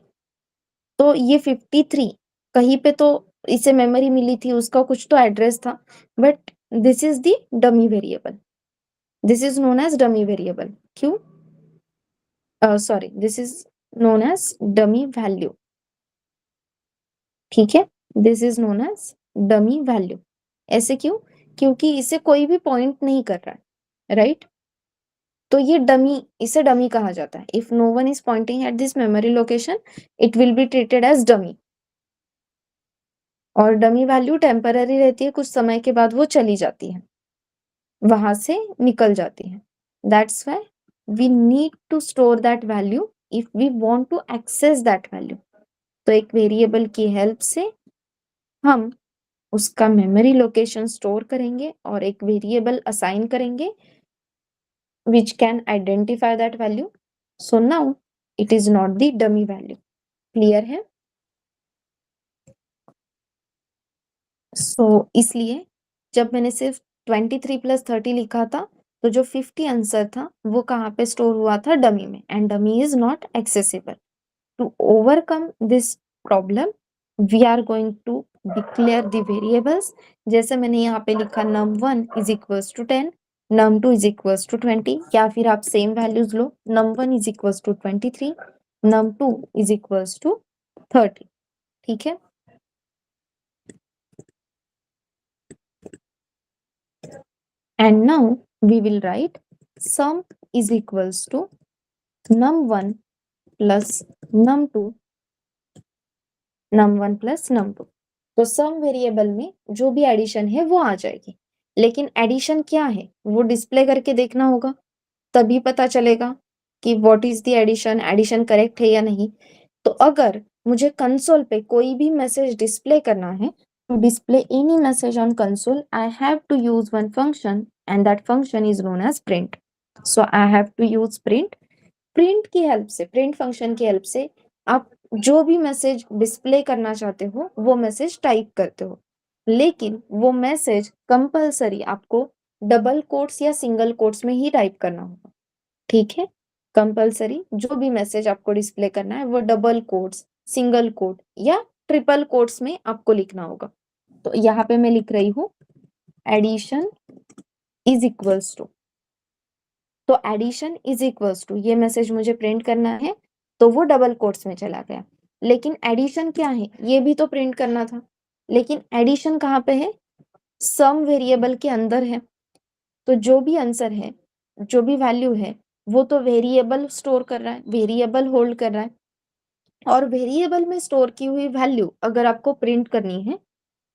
तो ये 53 कहीं पे तो इसे मेमोरी मिली थी, उसका कुछ तो एड्रेस था, but this is the dummy variable, this is known as dummy variable. क्यों? Sorry, this is known as dummy value. ठीक है, this is known as dummy value. ऐसे क्यों? क्योंकि इसे कोई भी पॉइंट नहीं कर रहा है, राइट? तो ये डमी, इसे डमी कहा जाता है। If no one is pointing at this memory location it will be treated as dummy. और डमी वैल्यू टेम्पररी रहती है, कुछ समय के बाद वो चली जाती है, वहां से निकल जाती है। That's why we need to store that value if we want to access that value. तो एक वेरिएबल की हेल्प से हम उसका मेमोरी लोकेशन स्टोर करेंगे और एक वेरिएबल असाइन करेंगे which can identify that value. So now it is not the dummy value. Clear है? So इसलिए जब मैंने सिर्फ 23 प्लस 30 लिखा था तो जो 50 आंसर था वो कहाँ पे स्टोर हुआ था? डमी में, and dummy is not accessible. To overcome this problem we are going to declare the variables. जैसे मैंने यहाँ पे लिखा num1 is equals to 10, num2 is equals to 20, या फिर आप सेम वैल्यूज लो, num1 is equals to 23, num2 is equals to 30। ठीक है, and now we will write sum is equals to num1 plus num2 num1 plus num2। तो सम वेरिएबल में जो भी एडिशन है वो आ जाएगी, लेकिन एडिशन क्या है वो डिस्प्ले करके देखना होगा, तभी पता चलेगा कि what is the addition, addition correct है या नहीं। तो अगर मुझे कंसोल पे कोई भी मैसेज डिस्प्ले करना है, to display any message on console, I have to use one function and that function is known as print. So I have to use print। Print की हेल्प से, प्रिंट फंक्शन की हेल्प से आप जो भी मैसेज डिस्प्ले करना चाहते हो वो मैसेज टाइप करते हो, लेकिन वो मैसेज कंपलसरी आपको डबल कोट्स या सिंगल कोट्स में ही टाइप करना होगा। ठीक है, कंपलसरी जो भी मैसेज आपको डिस्प्ले करना है वो डबल कोट्स, सिंगल कोट या ट्रिपल कोट्स में आपको लिखना होगा। तो यहाँ पे मैं लिख रही हूँ एडिशन इज इक्वल्स टू, तो एडिशन इज इक्वल्स टू ये मैसेज मुझे प्रिंट करना है तो वो डबल कोट्स में चला गया, लेकिन एडिशन क्या है ये भी तो प्रिंट करना था, लेकिन एडिशन कहाँ पे है, सम वेरिएबल के अंदर है। तो जो भी आंसर है, जो भी वैल्यू है वो तो वेरिएबल स्टोर कर रहा है, वेरिएबल होल्ड कर रहा है, और वेरिएबल में स्टोर की हुई वैल्यू अगर आपको प्रिंट करनी है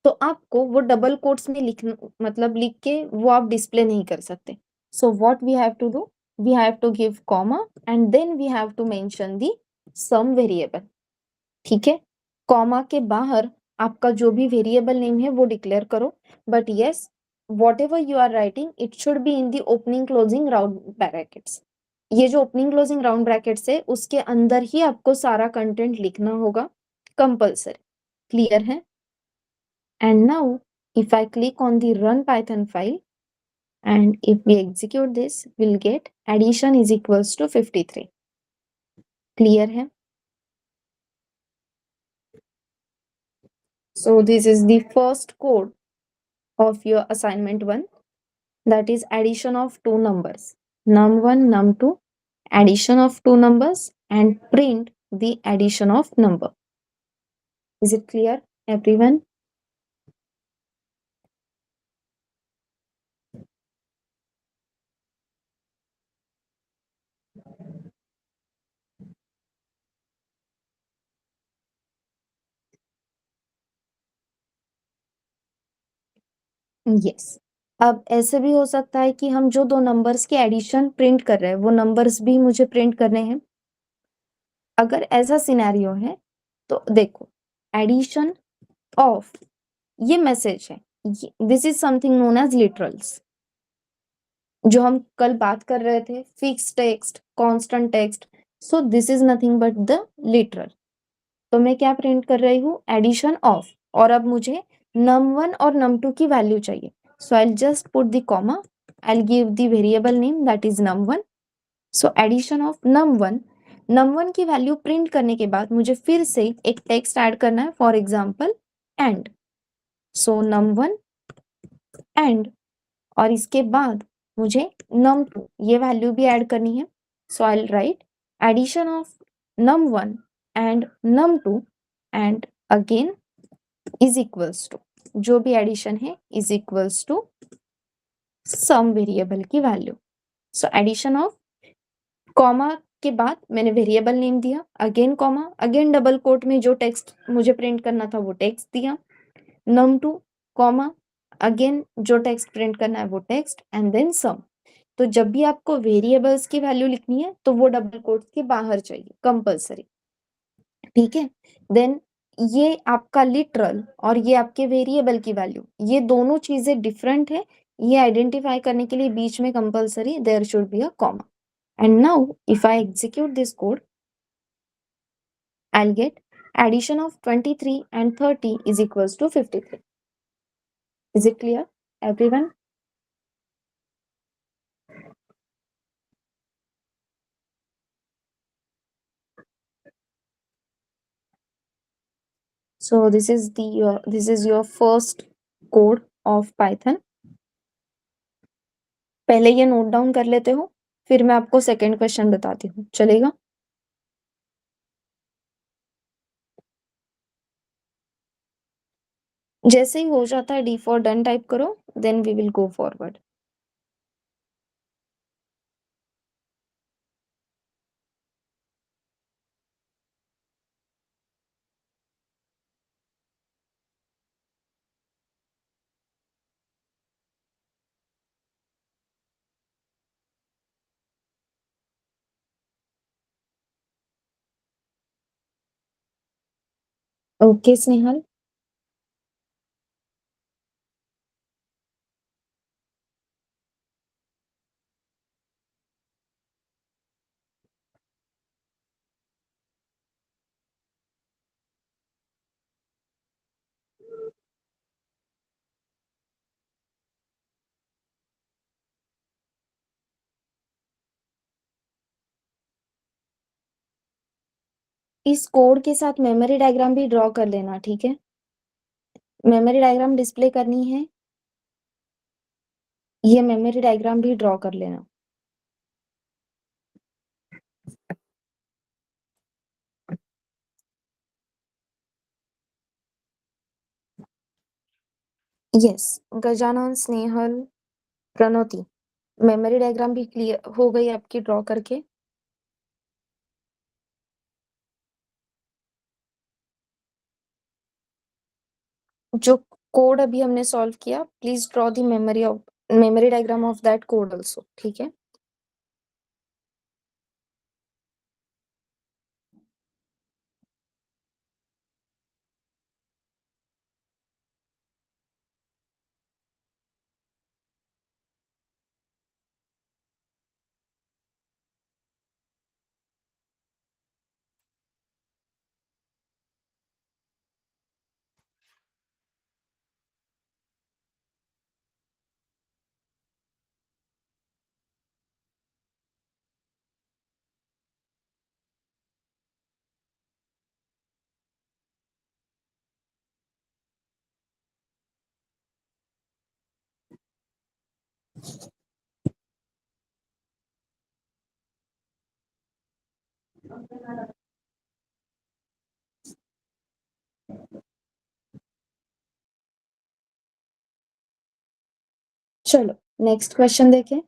तो आपको वो डबल कोट्स में लिख, मतलब लिख के वो आप डिस्प्ले नहीं कर सकते। So what we have to do, we have to give comma and then we have to mention the sum variable. ठीक है, कॉमा के बाहर आपका जो भी वेरिएबल नेम है वो डिक्लेयर करो, but yes whatever you are writing it should be in the opening closing round brackets. ये जो ओपनिंग क्लोजिंग राउंड ब्रैकेट्स है उसके अंदर ही आपको सारा कंटेंट लिखना होगा, कंपल्सरी। क्लियर है? And now if I click on the run Python file and if we execute this, we'll get addition is equals to 53. Clear hai? So this is the first code of your assignment 1, that is addition of two numbers, num1, num2, addition of two numbers and print the addition of number. Is it clear, everyone? Yes. अब ऐसे भी हो सकता है कि हम जो दो नंबर्स के एडिशन प्रिंट कर रहे हैं वो नंबर्स भी मुझे प्रिंट करने हैं। अगर ऐसा सिनेरियो है तो देखो, एडिशन ऑफ ये मैसेज है, this is something known as literals, जो हम कल बात कर रहे थे, fix text, constant text. So this is nothing but the literal. तो मैं क्या प्रिंट कर रही हूँ, एडिशन ऑफ, और अब मुझे num1 और num2 की वैल्यू चाहिए। So I just put the comma, I give the variable name that is num1। So addition of num1, num1 की वैल्यू प्रिंट करने के बाद मुझे फिर से एक टेक्स्ट ऐड करना है, for example and. So num1 and, और इसके बाद मुझे num2 ये वैल्यू भी ऐड करनी है। So I write addition of num1 and num2 and again is equals to, जो भी एडिशन है is equals to sum variable की value. So addition of, comma के बाद मैंने वेरिएबल नेम दिया, again comma, again double quote में जो टेक्स्ट मुझे प्रिंट करना था वो टेक्स्ट दिया, num2 कॉमा, अगेन जो टेक्स्ट प्रिंट करना है वो टेक्स्ट एंड देन सम। तो जब भी आपको वेरिएबल्स की वैल्यू लिखनी है तो वो डबल कोट्स के बाहर चाहिए, कंपलसरी। ठीक है, देन ये आपका लिटरल और ये आपके वेरिएबल की वैल्यू, ये दोनों चीजें डिफरेंट है, ये आइडेंटिफाई करने के लिए बीच में compulsory there should be a comma. And now if I execute this code, I'll get addition of 23 and 30 is equals to 53. Is it clear, everyone? So this is your first code of Python. पहले ये नोट डाउन कर लेते हो, फिर मैं आपको सेकेंड क्वेश्चन बताती हूँ, चलेगा? जैसे ही हो जाता है डी फॉर डन टाइप करो, then we will go forward. Okay Snehal. इस कोड के साथ मेमोरी डायग्राम भी ड्रॉ कर लेना, ठीक है? मेमोरी डायग्राम डिस्प्ले करनी है, ये मेमोरी डायग्राम भी ड्रॉ कर लेना। Yes, Gajanan, Snehal, Pranoti, memory diagram भी क्लियर हो गई आपकी ड्रॉ करके? जो कोड अभी हमने सॉल्व किया, please draw the memory diagram of that code also, ठीक है? चलो नेक्स्ट क्वेश्चन देखें।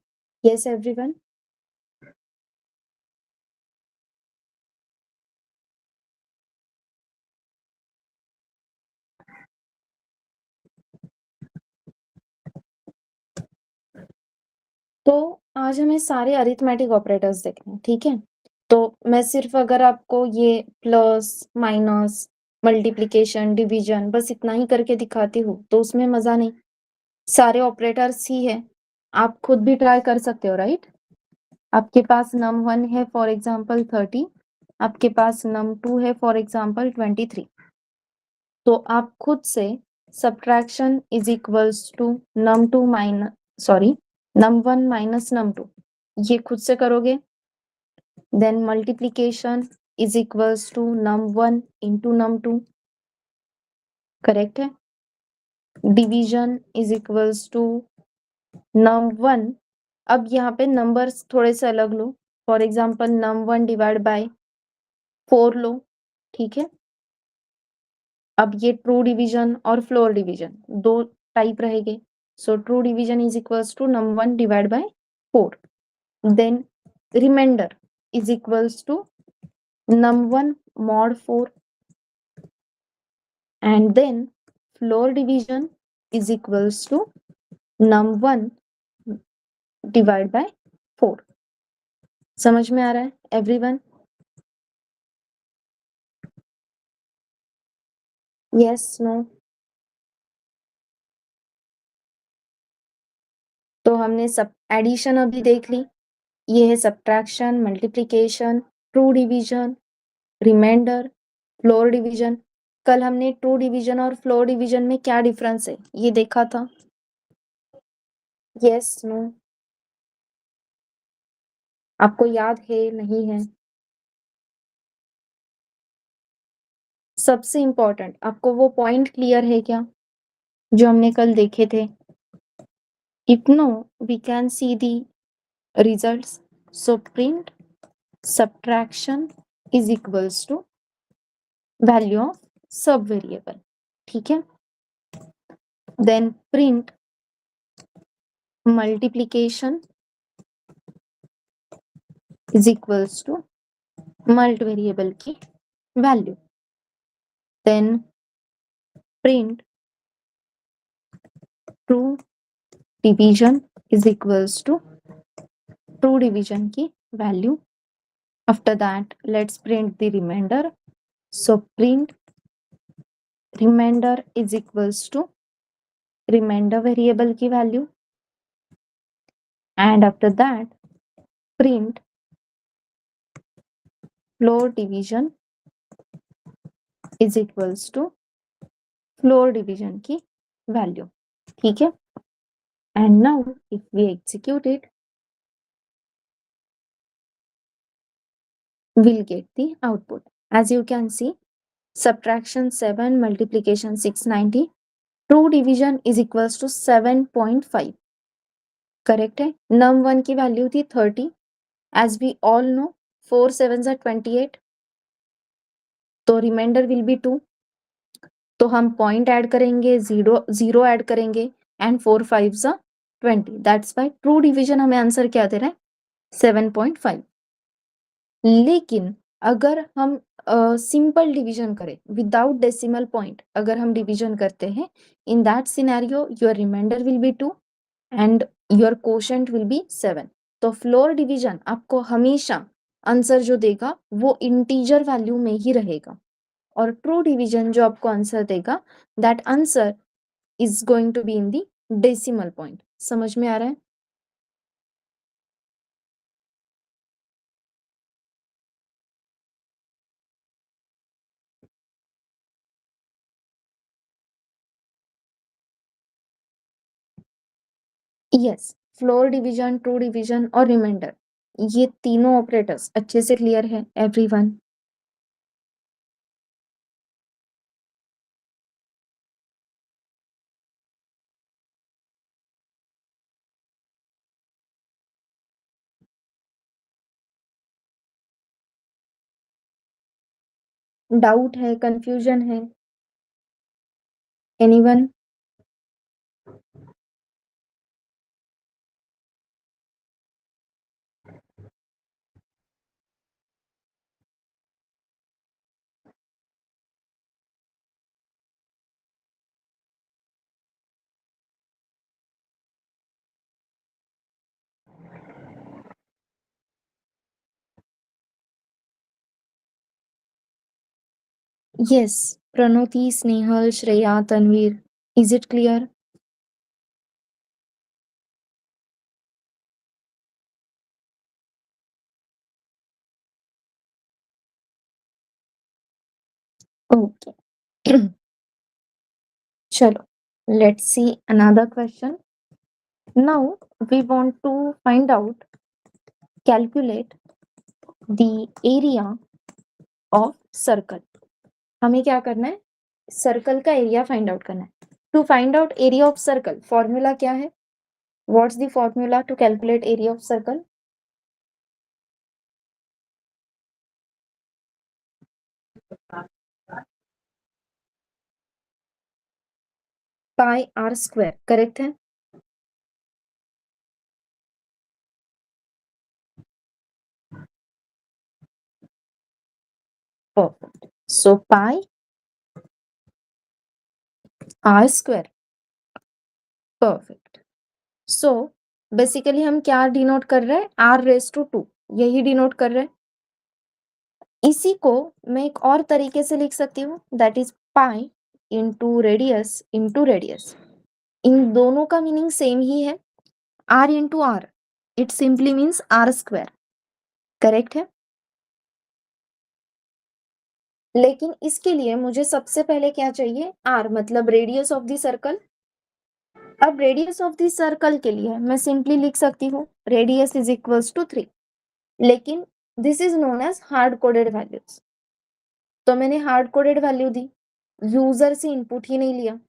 Yes everyone. तो आज हमें सारे अरिथमेटिक ऑपरेटर्स देखने हैं, ठीक है? तो मैं सिर्फ अगर आपको ये प्लस माइनस मल्टीप्लिकेशन डिवीजन बस इतना ही करके दिखाती हूँ तो उसमें मजा नहीं। सारे ऑपरेटर्स ही है, आप खुद भी ट्राई कर सकते हो, राइट? आपके पास num1 है फॉर एग्जाम्पल 30, आपके पास num2 है फॉर एग्जाम्पल 23। तो आप खुद से subtraction is equals to num2 minus sorry num1 minus num2 ये खुद से करोगे। Then multiplication is equals to num1 into num2, correct है? Division is equals to num1, अब यहाँ पे नंबर्स थोड़े से अलग लो, for example num1 divide by 4 लो, ठीक है? अब ये ट्रू डिवीजन और फ्लोर डिवीजन दो टाइप रहेंगे। So true division is equals to num1 divide by 4, then reminder is equals to num1 mod 4, and then floor division is equals to num1 divide by 4। समझ में आ रहा है एवरीवन? Yes, no? तो हमने सब एडिशन अभी देख ली, ये है subtraction, multiplication, true division, reminder, floor division. कल हमने ट्रू डिवीजन और फ्लोर डिवीजन में क्या डिफरेंस है ये देखा था। Yes, no? आपको याद है नहीं है? सबसे इंपॉर्टेंट, आपको वो पॉइंट क्लियर है क्या जो हमने कल देखे थे? If no, we can see the results. So print subtraction is equals to value of sub variable, ठीक है? Then print multiplication is equals to mult variable की value. Then print true division is equals to true division की value. After that, let's print the remainder. So print remainder is equals to remainder variable की value, and after that print floor division is equals to floor division की वैल्यू. ठीक है. And now if we execute it, we'll get the output. As you can see, subtraction 7, multiplication 690, true division is equals to 7.5. Correct है. num 1 की वैल्यू थी 30. as we all know 4 7s are 28, तो रिमाइंडर विल बी 2. तो हम पॉइंट ऐड करेंगे, जीरो ऐड करेंगे, and 4 5s are 20. That's why true division हमें आंसर क्या दे रहा है, 7.5. लेकिन अगर हम सिंपल डिवीजन करें विदाउट डेसिमल पॉइंट, अगर हम डिवीजन करते हैं, in that scenario your reminder will be 2 and your quotient will be 7. तो फ्लोर डिवीजन आपको हमेशा आंसर जो देगा वो इंटीजर वैल्यू में ही रहेगा, और ट्रू डिवीजन जो आपको आंसर देगा that answer is going to be in the decimal point. समझ में आ रहा है? Yes. Floor division, true division और रिमाइंडर, ये तीनों ऑपरेटर्स अच्छे से क्लियर है एवरीवन? डाउट है, कंफ्यूजन है, anyone? Yes. Pranoti, Snehal, Shreya, Tanveer, is it clear? Okay. चलो, let's see another question. Now we want to find out, calculate the area of circle. हमें क्या करना है, सर्कल का एरिया फाइंड आउट करना है. To find out area of circle formula क्या है? What's the formula to calculate area of circle? Pi r square. Correct है. Perfect. So pi r square. Perfect. So basically हम क्या डिनोट कर रहे हैं, आर रेस टू 2, यही डिनोट कर रहे हैं. इसी को मैं एक और तरीके से लिख सकती हूँ, that is pi into radius into radius. इन दोनों का मीनिंग सेम ही है, r into r, it simply means r square. Correct है. लेकिन इसके लिए मुझे सबसे पहले क्या चाहिए, आर मतलब रेडियस ऑफ द सर्कल. अब रेडियस ऑफ द सर्कल के लिए मैं सिंपली लिख सकती हूँ रेडियस इज इक्वल्स टू 3, लेकिन this is known as hard coded values. तो मैंने हार्ड कोडेड वैल्यू दी, यूजर से इनपुट ही नहीं लिया.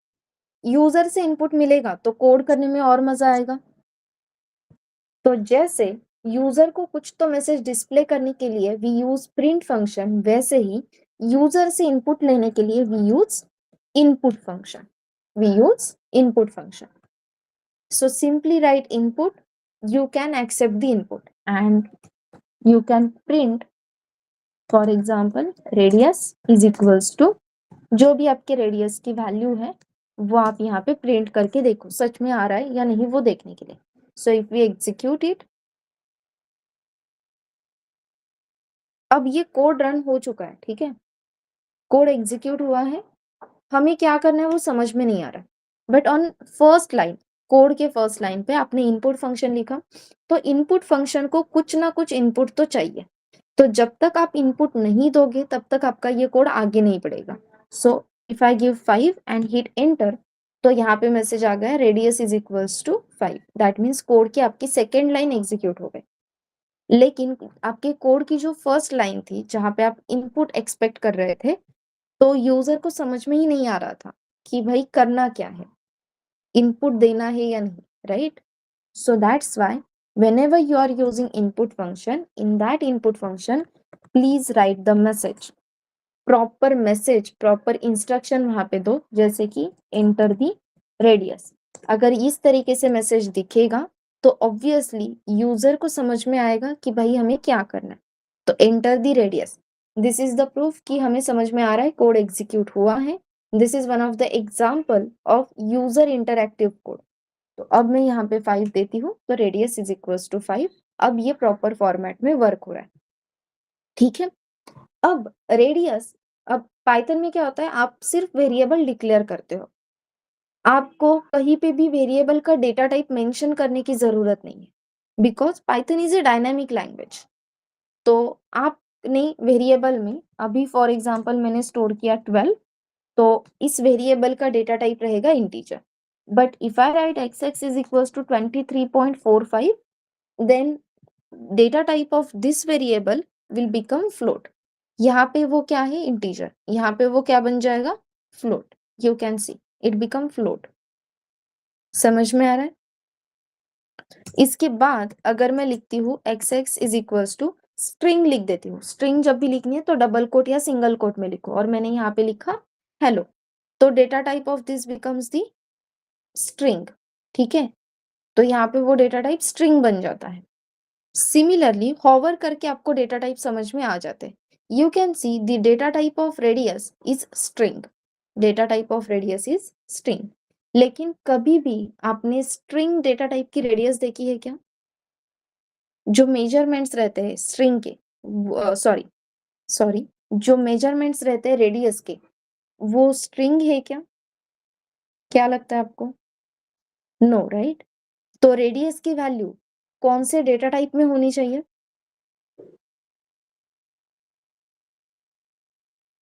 यूजर से इनपुट मिलेगा तो कोड करने में और मजा आएगा. तो जैसे यूजर को कुछ तो मैसेज डिस्प्ले करने के लिए वी यूज प्रिंट फंक्शन, वैसे ही यूजर से इनपुट लेने के लिए we use input function. We use input function. So simply write input, you can accept the input and you can print, for example radius is equals to, जो भी आपके रेडियस की वैल्यू है वो आप यहाँ पे प्रिंट करके देखो सच में आ रहा है या नहीं वो देखने के लिए. So if we execute it, अब ये कोड रन हो चुका है. ठीक है, कोड एग्जीक्यूट हुआ है. हमें क्या करना है वो समझ में नहीं आ रहा, but on first line, code के फर्स्ट लाइन पे आपने इनपुट फंक्शन लिखा, तो इनपुट फंक्शन को कुछ ना कुछ इनपुट तो चाहिए, तो जब तक आप इनपुट नहीं दोगे तब तक आपका ये कोड आगे नहीं बढ़ेगा। So if I give 5 and hit enter, तो यहाँ पे मैसेज आ गया radius is equals to 5, that means code की आपकी सेकेंड लाइन एग्जीक्यूट हो गई। लेकिन आपके कोड की जो फर्स्ट लाइन थी जहाँ पे आप इनपुट एक्सपेक्ट कर रहे थे, तो यूजर को समझ में ही नहीं आ रहा था कि भाई करना क्या है, इनपुट देना है या नहीं, right? So that's why whenever you are using input function, in that input function, please write the message. Proper message, proper instruction वहां पे दो, जैसे कि enter the radius. अगर इस तरीके से मैसेज दिखेगा तो obviously यूजर को समझ में आएगा कि भाई हमें क्या करना है, तो enter the radius. This is the proof कि हमें समझ में आ रहा है, कोड एग्जीक्यूट हुआ है. This is one of the example of user interactive code. तो अब मैं यहाँ पे 5 देती हूँ, तो रेडियस इज इक्वल्स टू 5. अब ये प्रॉपर फॉर्मेट में वर्क हो रहा है, ठीक है? अब रेडियस, अब पाइथन में क्या होता है, आप सिर्फ वेरिएबल डिक्लेयर करते हो, आपको कहीं पे भी वेरिएबल का डेटा टाइप मेंशन करने की जरूरत नहीं है, because Python is a dynamic language. तो आपने वेरिएबल में, अभी फॉर एग्जांपल मैंने स्टोर किया 12, तो इस वेरिएबल का डेटा टाइप रहेगा integer. But if I write x(x) is equals to 23.45, then data type of this variable will become float. यहाँ पे वो क्या है, इंटीजर, यहाँ पे वो क्या बन जाएगा, float. You can see it become float. समझ में आ रहा है? इसके बाद अगर मैं लिखती हूँ x(x) is equals to string, लिख देती हूँ. स्ट्रिंग जब भी लिखनी है तो डबल कोट या सिंगल कोट में लिखो, और मैंने यहाँ पे लिखा हेलो, तो data type of this becomes the string, ठीक है? तो यहाँ पे वो डेटा टाइप स्ट्रिंग बन जाता है. सिमिलरली हॉवर करके आपको डेटा टाइप समझ में आ जाते. You can see the data type of radius is string. Data type of radius is string. लेकिन कभी भी आपने स्ट्रिंग डेटा टाइप की रेडियस देखी है क्या? जो मेजरमेंट्स रहते हैं स्ट्रिंग के, सॉरी सॉरी, जो मेजरमेंट्स रहते हैं रेडियस के, वो स्ट्रिंग है क्या? क्या लगता है आपको? No, right? तो रेडियस की वैल्यू कौन से डेटा टाइप में होनी चाहिए?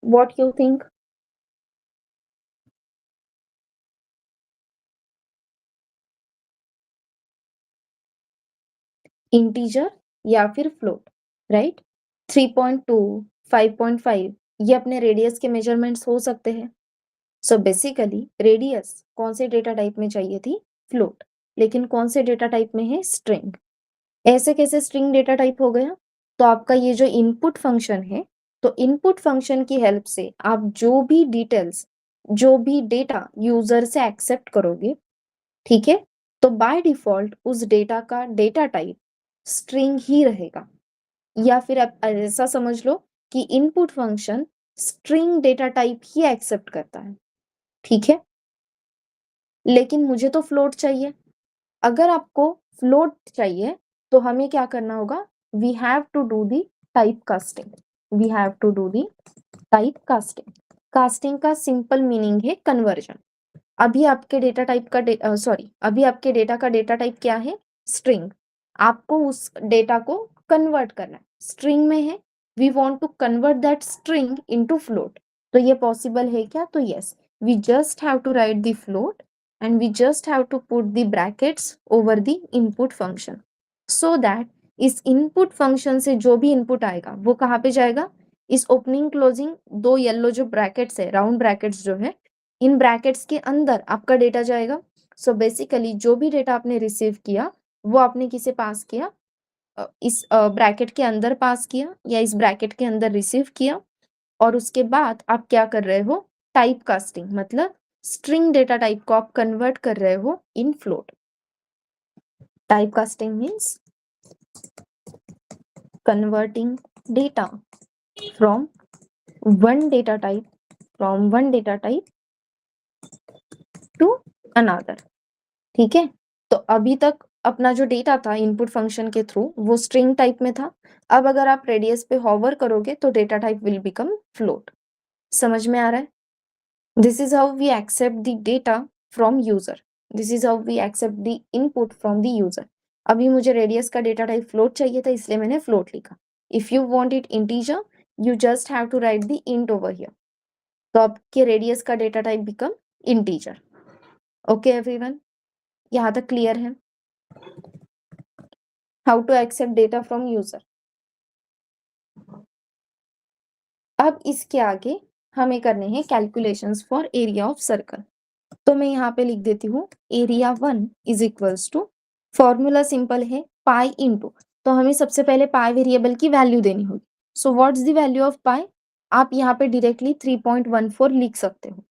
What you think? इंटीजर या फिर फ्लोट, राइट? 3.2, 5.5 ये अपने रेडियस के मेजरमेंट्स हो सकते हैं. सो बेसिकली रेडियस कौन से डेटा टाइप में चाहिए थी? फ्लोट. लेकिन कौन से डेटा टाइप में है? स्ट्रिंग. ऐसे कैसे स्ट्रिंग डेटा टाइप हो गया? तो आपका ये जो इनपुट फंक्शन है, तो इनपुट फंक्शन की हेल्प से आप जो भी डिटेल्स, जो भी डेटा यूजर से एक्सेप्ट करोगे, ठीक है, तो बाय डिफॉल्ट उस डेटा का डेटा टाइप स्ट्रिंग ही रहेगा. या फिर आप ऐसा समझ लो कि input function string data type ही एक्सेप्ट करता है, ठीक है? लेकिन मुझे तो फ्लोट चाहिए. अगर आपको फ्लोट चाहिए तो हमें क्या करना होगा? We have to do the type casting. We have to do the type casting. Casting का सिंपल मीनिंग है कन्वर्जन. अभी आपके डेटा टाइप का अभी आपके डेटा का डेटा टाइप क्या है? स्ट्रिंग. आपको उस डेटा को कन्वर्ट करना है, स्ट्रिंग में है, we want to convert that string into float. तो ये पॉसिबल है क्या? तो yes, we just have to write the float and we just have to put the brackets over the input function, so that इस इनपुट फंक्शन से जो भी इनपुट आएगा वो कहाँ पे जाएगा? इस ओपनिंग क्लोजिंग दो येलो जो ब्रैकेट्स है, राउंड ब्रैकेट्स जो है, इन ब्रैकेट्स के अंदर आपका डेटा जाएगा. सो बेसिकली जो भी डेटा आपने रिसीव किया वो आपने किसे पास किया? इस ब्रैकेट के अंदर पास किया या इस ब्रैकेट के अंदर रिसीव किया. और उसके बाद आप क्या कर रहे हो? टाइप कास्टिंग, मतलब स्ट्रिंग डेटा टाइप को आप कन्वर्ट कर रहे हो in float. Type casting means converting data from one data type to another. ठीक है? तो अभी तक अपना जो डेटा था इनपुट फंक्शन के थ्रू वो स्ट्रिंग टाइप में था. अब अगर आप रेडियस पे हॉवर करोगे तो data type will become float. समझ में आ रहा है? This is how we accept the data from user. This is how we accept the input from the user. अभी मुझे रेडियस का डेटा टाइप फ्लोट चाहिए था, इसलिए मैंने फ्लोट लिखा. If you want it integer, you just have to write the int over here. तो आपके रेडियस का data type become integer. Okay everyone, यहाँ तक क्लियर है? How to accept data from user. अब इसके आगे हमें करने हैं calculations for area of circle. तो मैं यहाँ पे लिख देती हूँ area 1 is equals to, formula simple है, पाई इंटू. तो हमें सबसे पहले पाई वेरिएबल की वैल्यू देनी होगी. So what's the value of pi? आप यहाँ पे डायरेक्टली 3.14 लिख सकते हो.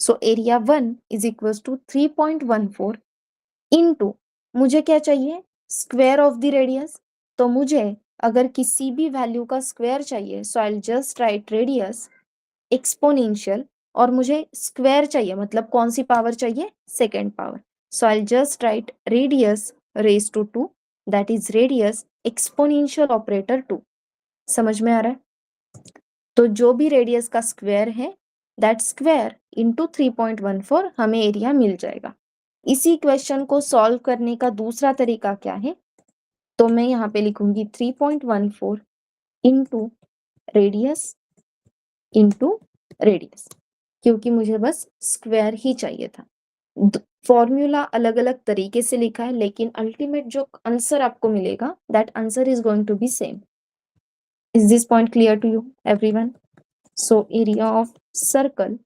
So area 1 is equals to 3.14 into, मुझे क्या चाहिए? Square of the radius. तो मुझे अगर किसी भी वैल्यू का स्क्वायर चाहिए, so I just write radius exponential, और मुझे स्क्वायर चाहिए, मतलब कौन सी पावर चाहिए? Second power. So I just write radius raise to 2, that is radius exponential operator 2. समझ में आ रहा है? तो जो भी रेडियस का स्क्वायर है, दैट स्क्वायर इंटू 3.14 हमें एरिया मिल जाएगा. इसी क्वेश्चन को सॉल्व करने का दूसरा तरीका क्या है? तो मैं यहाँ पे लिखूंगी 3.14 इंटू रेडियस इंटू रेडियस, क्योंकि मुझे बस स्क्वायर ही चाहिए था. फॉर्मूला अलग अलग तरीके से लिखा है, लेकिन अल्टीमेट जो आंसर आपको मिलेगा, that answer is going to be same. Is this point clear to you everyone? So area of circle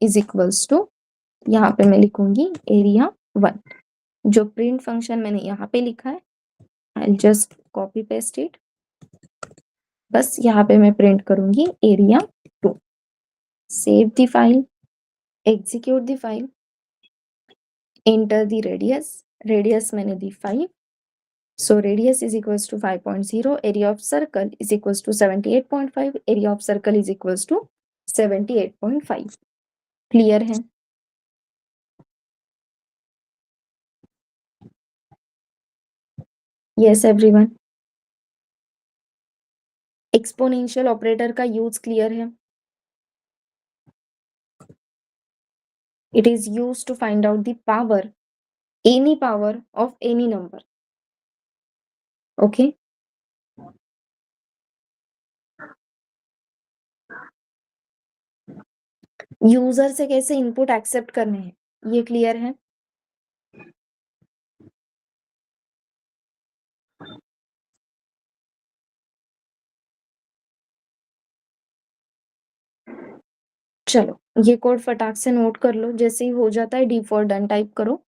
is equals to, यहाँ पे मैं लिखूंगी एरिया 1. जो प्रिंट फंक्शन मैंने यहाँ पे लिखा है, I just copy paste it. बस यहाँ पे मैं प्रिंट करूंगी area 2. Save the file, execute the file, enter the radius. Radius मैंने दी 5. So radius is equals to 5.0, area of circle is equals to 78.5, area of circle is equals to 78.5. Clear है? Yes everyone. एक्सपोनेंशियल ऑपरेटर का यूज क्लियर है? It is used to find out the power, any power of any number. Okay. User से कैसे इनपुट एक्सेप्ट करने हैं, ये क्लियर है? चलो ये कोड फटाक से नोट कर लो, जैसे ही हो जाता है डी फॉर डन टाइप करो.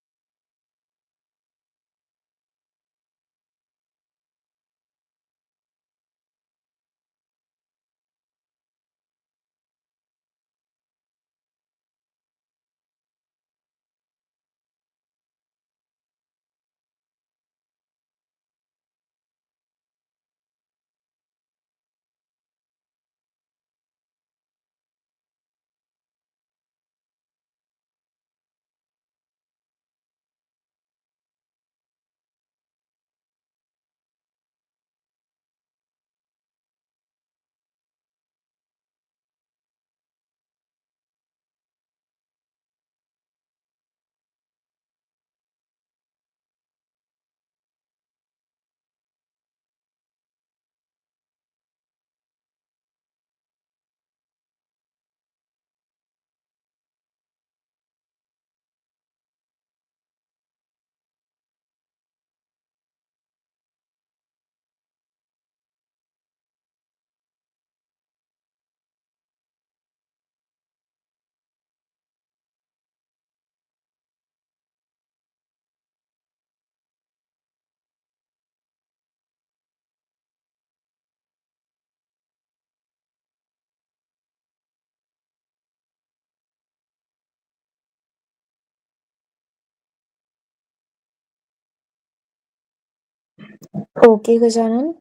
Okay Gajanan.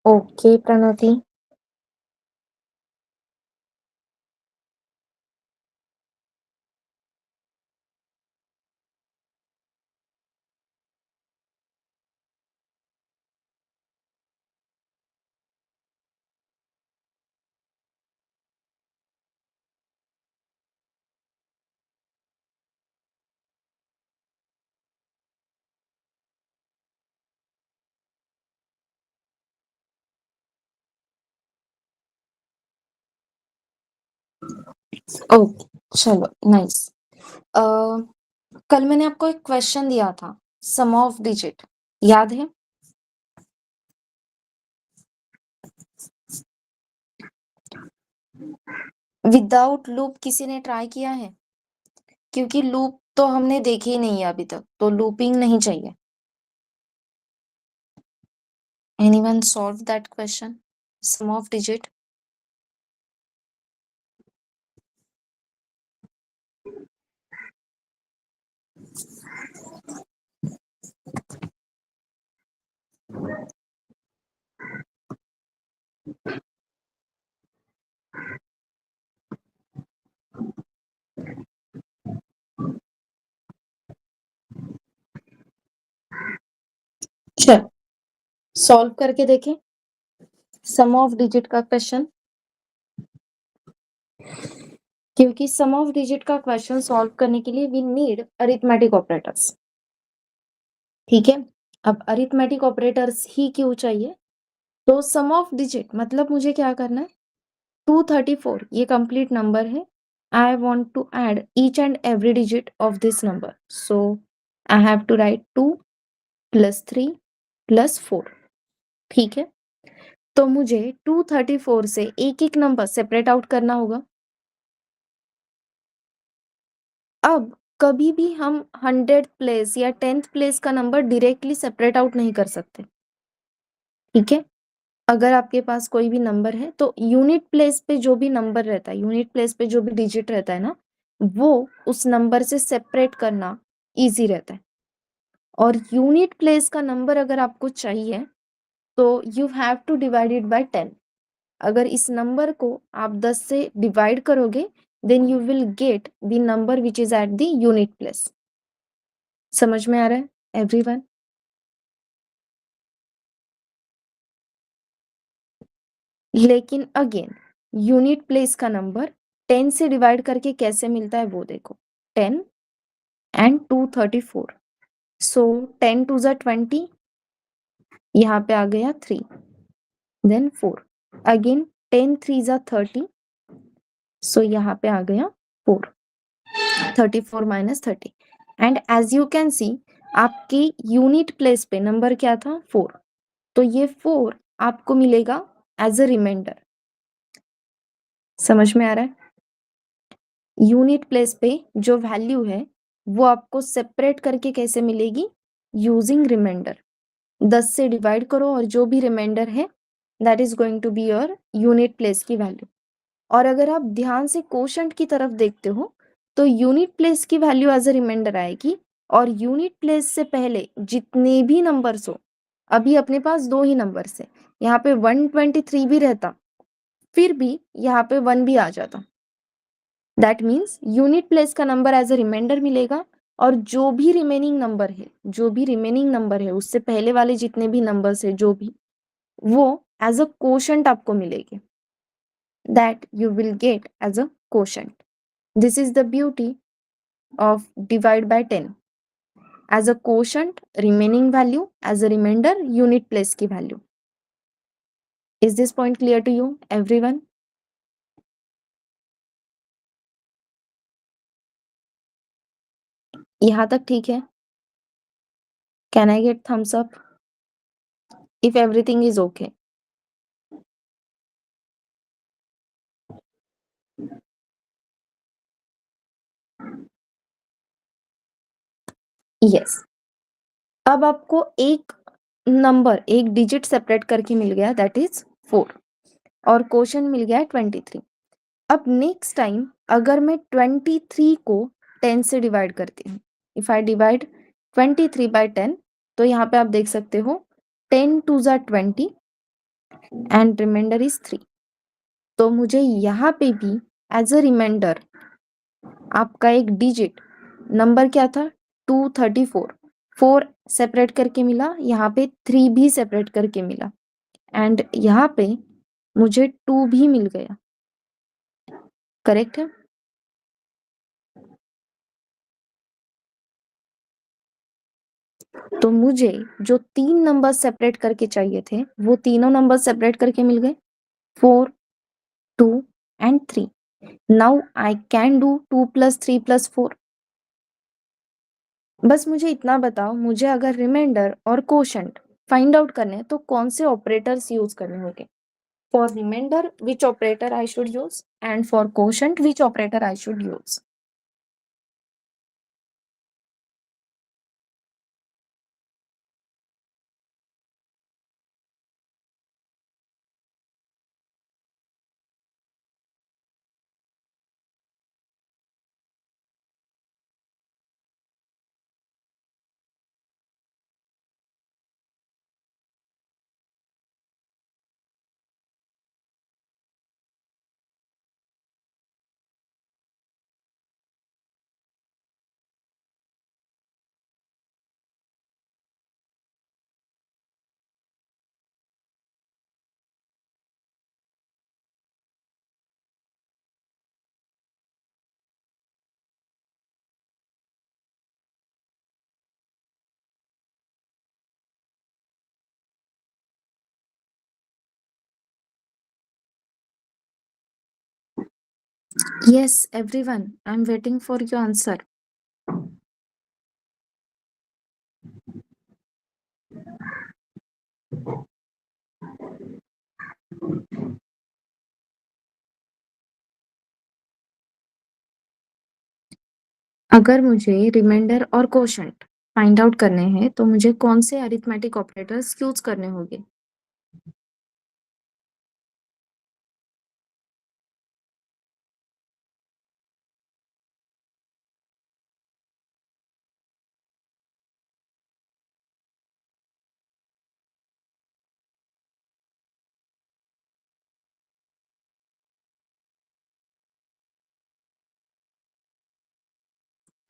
Okay Pranati. Okay, चलो नाइस। कल मैंने आपको एक क्वेश्चन दिया था, सम ऑफ डिजिट, याद है? विदाउट लूप किसी ने ट्राई किया है? क्योंकि लूप तो हमने देखी ही नहीं है अभी तक, तो लूपिंग नहीं चाहिए। Anyone solve that question, sum of digit? चल सॉल्व करके देखें सम ऑफ डिजिट का क्वेश्चन। क्योंकि सम ऑफ डिजिट का क्वेश्चन सॉल्व करने के लिए वी नीड अरिथमेटिक ऑपरेटर्स। ठीक है, अब अरिथमेटिक ऑपरेटर्स ही क्यों चाहिए? तो सम ऑफ डिजिट मतलब मुझे क्या करना है, 234 ये कंप्लीट नंबर है। I want to add each and every digit of this number, so I have to write 2 + 3 + 4। ठीक है, तो मुझे 234 से एक एक नंबर सेपरेट आउट करना होगा। अब कभी भी हम 100th प्लेस या 10th प्लेस का नंबर डायरेक्टली सेपरेट आउट नहीं कर सकते। ठीक है, अगर आपके पास कोई भी नंबर है तो यूनिट प्लेस पे जो भी नंबर रहता है, यूनिट प्लेस पे जो भी डिजिट रहता है ना, वो उस नंबर से सेपरेट करना इजी रहता है। और यूनिट प्लेस का नंबर अगर आपको चाहिए तो you have to divide it by 10। अगर इस नंबर को आप 10 से डिवाइड करोगे then you will get the number which is at the unit place. समझ में आ रहा है एवरीवन? लेकिन अगेन यूनिट प्लेस का नंबर 10 से डिवाइड करके कैसे मिलता है वो देखो, 10 एंड 234, सो 10 2 ज़ा 20, यहाँ पे आ गया 3, देन 4, अगेन 10 3 ज़ा 30, सो यहाँ पे आ गया 4, 34 minus 30। And as you can see आपके यूनिट प्लेस पे नंबर क्या था, 4, तो ये 4 आपको मिलेगा एज अ रिमाइंडर। समझ में आ रहा है? यूनिट प्लेस पे जो वैल्यू है वो आपको सेपरेट करके कैसे मिलेगी, यूजिंग रिमाइंडर। 10 से डिवाइड करो और जो भी रिमाइंडर है that is going to be your unit place की वैल्यू। और अगर आप ध्यान से कोशंट की तरफ देखते हो तो यूनिट प्लेस की वैल्यू एज अ रिमाइंडर आएगी, और यूनिट प्लेस से पहले जितने भी नंबर्स हो, अभी अपने पास दो ही नंबर्स है, यहाँ पे 123 भी रहता फिर भी यहाँ पे 1 भी आ जाता। दैट मीन्स यूनिट प्लेस का नंबर एज अ रिमाइंडर मिलेगा, और जो भी रिमेनिंग नंबर है, जो भी रिमेनिंग नंबर है उससे पहले वाले जितने भी नंबर्स है जो भी, वो एज अ कोशंट आपको मिलेगी, that you will get as a quotient. This is the beauty of divide by 10 as a quotient, remaining value as a remainder, unit place की value। is this point clear to you everyone? यहाँ तक ठीक है? can I get thumbs up if everything is okay? yes। अब आपको एक नंबर, एक डिजिट सेपरेट करके मिल गया, दैट इज 4, और क्वेश्चन मिल गया है 23। अब नेक्स्ट टाइम अगर मैं 23 को 10 से डिवाइड करती हूँ, इफ आई डिवाइड 23 बाय 10, तो यहाँ पे आप देख सकते हो 10 2 ज़ा 20, एंड रिमाइंडर इज 3। तो मुझे यहाँ पे भी एज अ रिमाइंडर आपका एक डिजिट नंबर क्या था, 234, 4 सेपरेट करके मिला, यहाँ पे 3 भी सेपरेट करके मिला, एंड यहाँ पे मुझे 2 भी मिल गया। करेक्ट है? तो मुझे जो 3 नंबर सेपरेट करके चाहिए थे वो तीनों नंबर सेपरेट करके मिल गए, 4, 2 and 3। Now I can do 2 + 3 + 4। बस मुझे इतना बताओ, मुझे अगर रिमाइंडर और कोशंट फाइंड आउट करने हैं तो कौन से ऑपरेटर्स यूज करने होंगे? For reminder which operator I should use, and for quotient which operator I should use? Yes, everyone, I'm waiting for your answer. अगर मुझे रिमाइंडर और कोशंट फाइंड आउट करने हैं तो मुझे कौन से अरिथमेटिक ऑपरेटर्स यूज करने होंगे?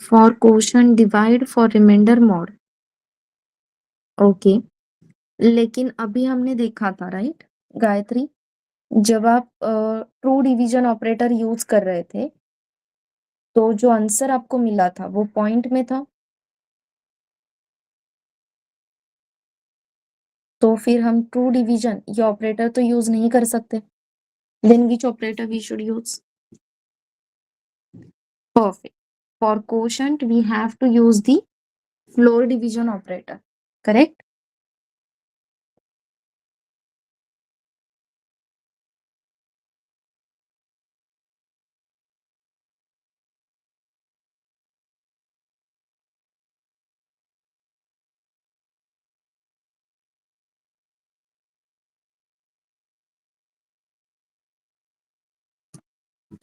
For quotient divide, for reminder mod. Okay, लेकिन अभी हमने देखा था, राइट गायत्री, जब आप ट्रू डिवीजन ऑपरेटर यूज कर रहे थे तो जो आंसर आपको मिला था वो पॉइंट में था, तो फिर हम ट्रू डिवीजन ये ऑपरेटर तो यूज नहीं कर सकते। Then which operator we should use? Perfect. For quotient we have to use the floor division operator, correct?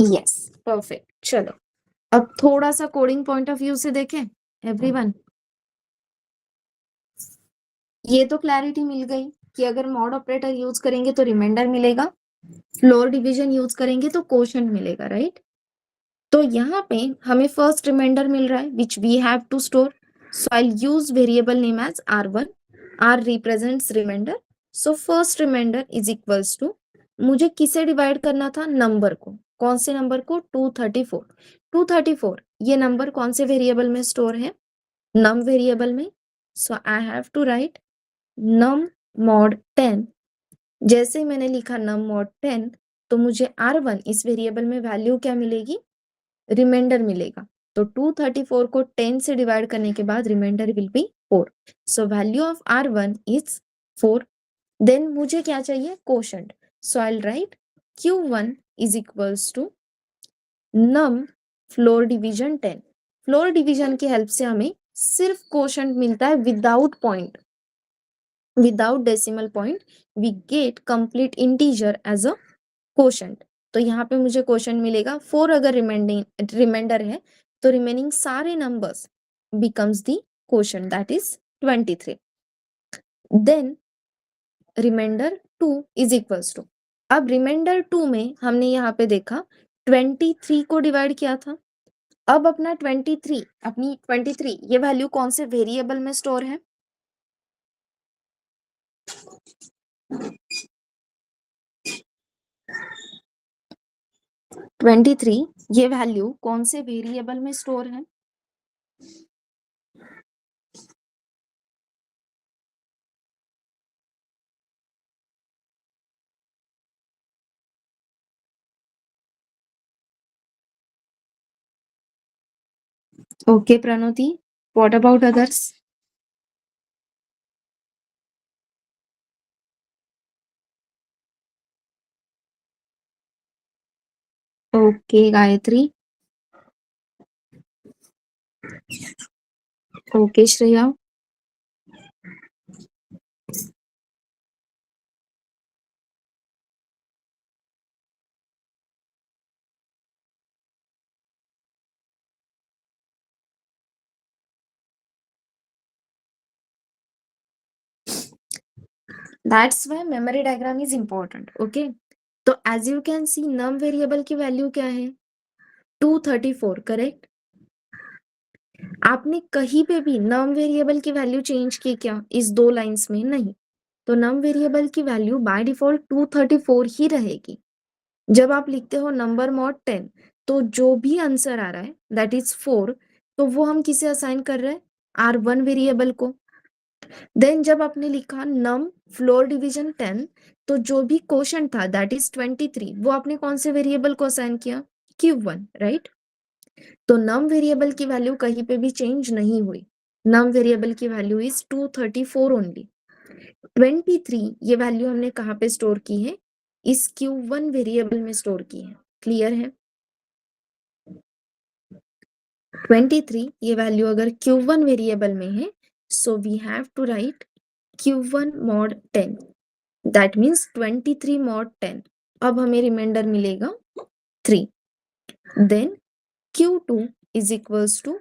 Yes, perfect. चलो अब थोड़ा सा कोडिंग पॉइंट ऑफ व्यू से देखें एवरीवन। ये तो क्लैरिटी मिल गई कि अगर मॉड ऑपरेटर यूज करेंगे तो रिमाइंडर मिलेगा, फ्लोर डिवीजन यूज करेंगे तो कोशंट मिलेगा, राइट? तो यहाँ पे हमें फर्स्ट रिमाइंडर मिल रहा है which we have to store, so I use variable name as r1। r represents reminder, so first reminder is equals to, मुझे किसे डिवाइड करना था? नंबर को। कौन से नंबर को? 234। 234 ये नंबर कौन से वेरिएबल में स्टोर है? नम वेरिएबल में। So I have to write num mod 10। जैसे ही मैंने लिखा num mod 10 तो मुझे r1 इस वेरिएबल में वैल्यू क्या मिलेगी? रिमाइंडर मिलेगा। तो 234 को 10 से डिवाइड करने के बाद reminder will be 4। So value of r1 is 4। देन मुझे क्या चाहिए? Quotient. So I write q1 is equals to num floor division 10। Floor division की हेल्प से हमें सिर्फ कोशंट मिलता है without point, without decimal point we get complete integer as a quotient. तो यहाँ पे मुझे क्वेश्चन मिलेगा 4। अगर रिमाइंडर है तो रिमेनिंग सारे numbers becomes the question that is 23। Then reminder 2 is equals to, अब रिमाइंडर 2 में हमने यहाँ पे देखा 23 को डिवाइड किया था। अब अपनी 23 ये वैल्यू कौन से वेरिएबल में स्टोर है? ट्वेंटी थ्री ये वैल्यू कौन से वेरिएबल में स्टोर है? Okay, Pranoti. What about others? Okay, Gayatri. Okay, Shreya. That's why memory diagram is important. Okay. तो as you can see, num variable की वैल्यू क्या है? 234, करेक्ट? आपने कहीं पे भी num वेरिएबल की वैल्यू चेंज की क्या इस दो लाइंस में? नहीं। तो num वेरिएबल की वैल्यू बाय डिफॉल्ट 234 ही रहेगी। जब आप लिखते हो नंबर मॉड 10, तो जो भी आंसर आ रहा है दैट इज 4, तो वो हम किसे असाइन कर रहे हैं? R1 वेरिएबल को। देन जब आपने लिखा नम फ्लोर डिवीजन 10, तो जो भी क्वोशंट था दैट इज 23, वो आपने कौन से वेरिएबल को असाइन किया? Q1, right? तो नम वेरिएबल की वैल्यू कहीं पे भी चेंज नहीं हुई। नम वेरिएबल की वैल्यू इज 234 ओनली। 23 ये वैल्यू हमने कहाँ पे स्टोर की है? इस Q1 वेरिएबल में स्टोर की है। क्लियर है? 23 ये वैल्यू अगर Q1 वेरिएबल में है, so we have to write Q1 mod 10, that means 23 mod 10। अब हमें रिमाइंडर मिलेगा 3। Then Q2 is equals to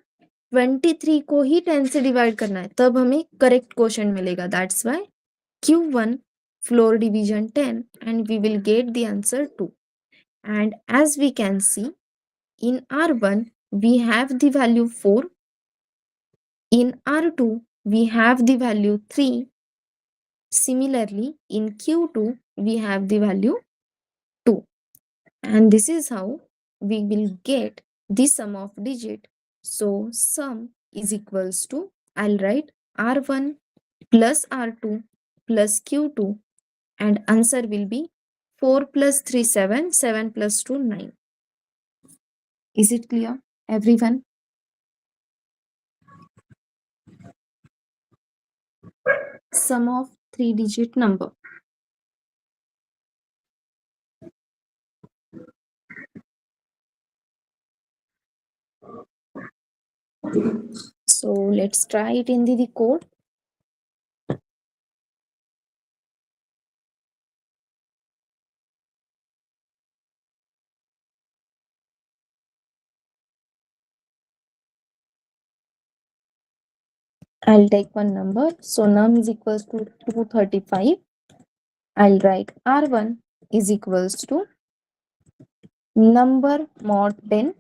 23 को ही 10 से डिवाइड करना है, तब हमें करेक्ट क्वोशंट मिलेगा। That's why Q1 floor division 10 and we will get the answer 2. And as we can see, in R1 we have the value 4, in R2 we have the value 3. Similarly, in Q2 we have the value 2. And this is how we will get the sum of digit. So sum is equals to, I'll write R1 plus R2 plus Q2, and answer will be 4 plus 3 7, 7 plus 2 9. Is it clear, everyone? Sum of 3-digit number. So let's try it in the code. I'll take one number. So num is equals to 235. I'll write R1 is equals to number mod 10.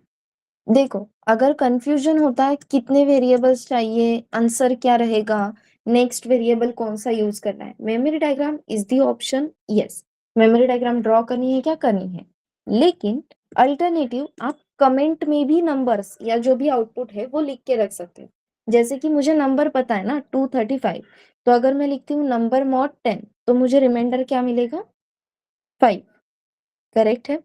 देखो, अगर कंफ्यूजन होता है कितने वेरिएबल्स चाहिए, आंसर क्या रहेगा, नेक्स्ट वेरिएबल कौन सा यूज करना है, memory diagram is the option. Yes, memory diagram draw करनी है क्या? करनी है। लेकिन अल्टरनेटिव आप कमेंट में भी नंबर्स या जो भी आउटपुट है वो लिख के रख सकते हो। जैसे कि मुझे नंबर पता है ना 235, तो अगर मैं लिखती हूँ नंबर मॉड 10, तो मुझे रिमाइंडर क्या मिलेगा? 5, करेक्ट है।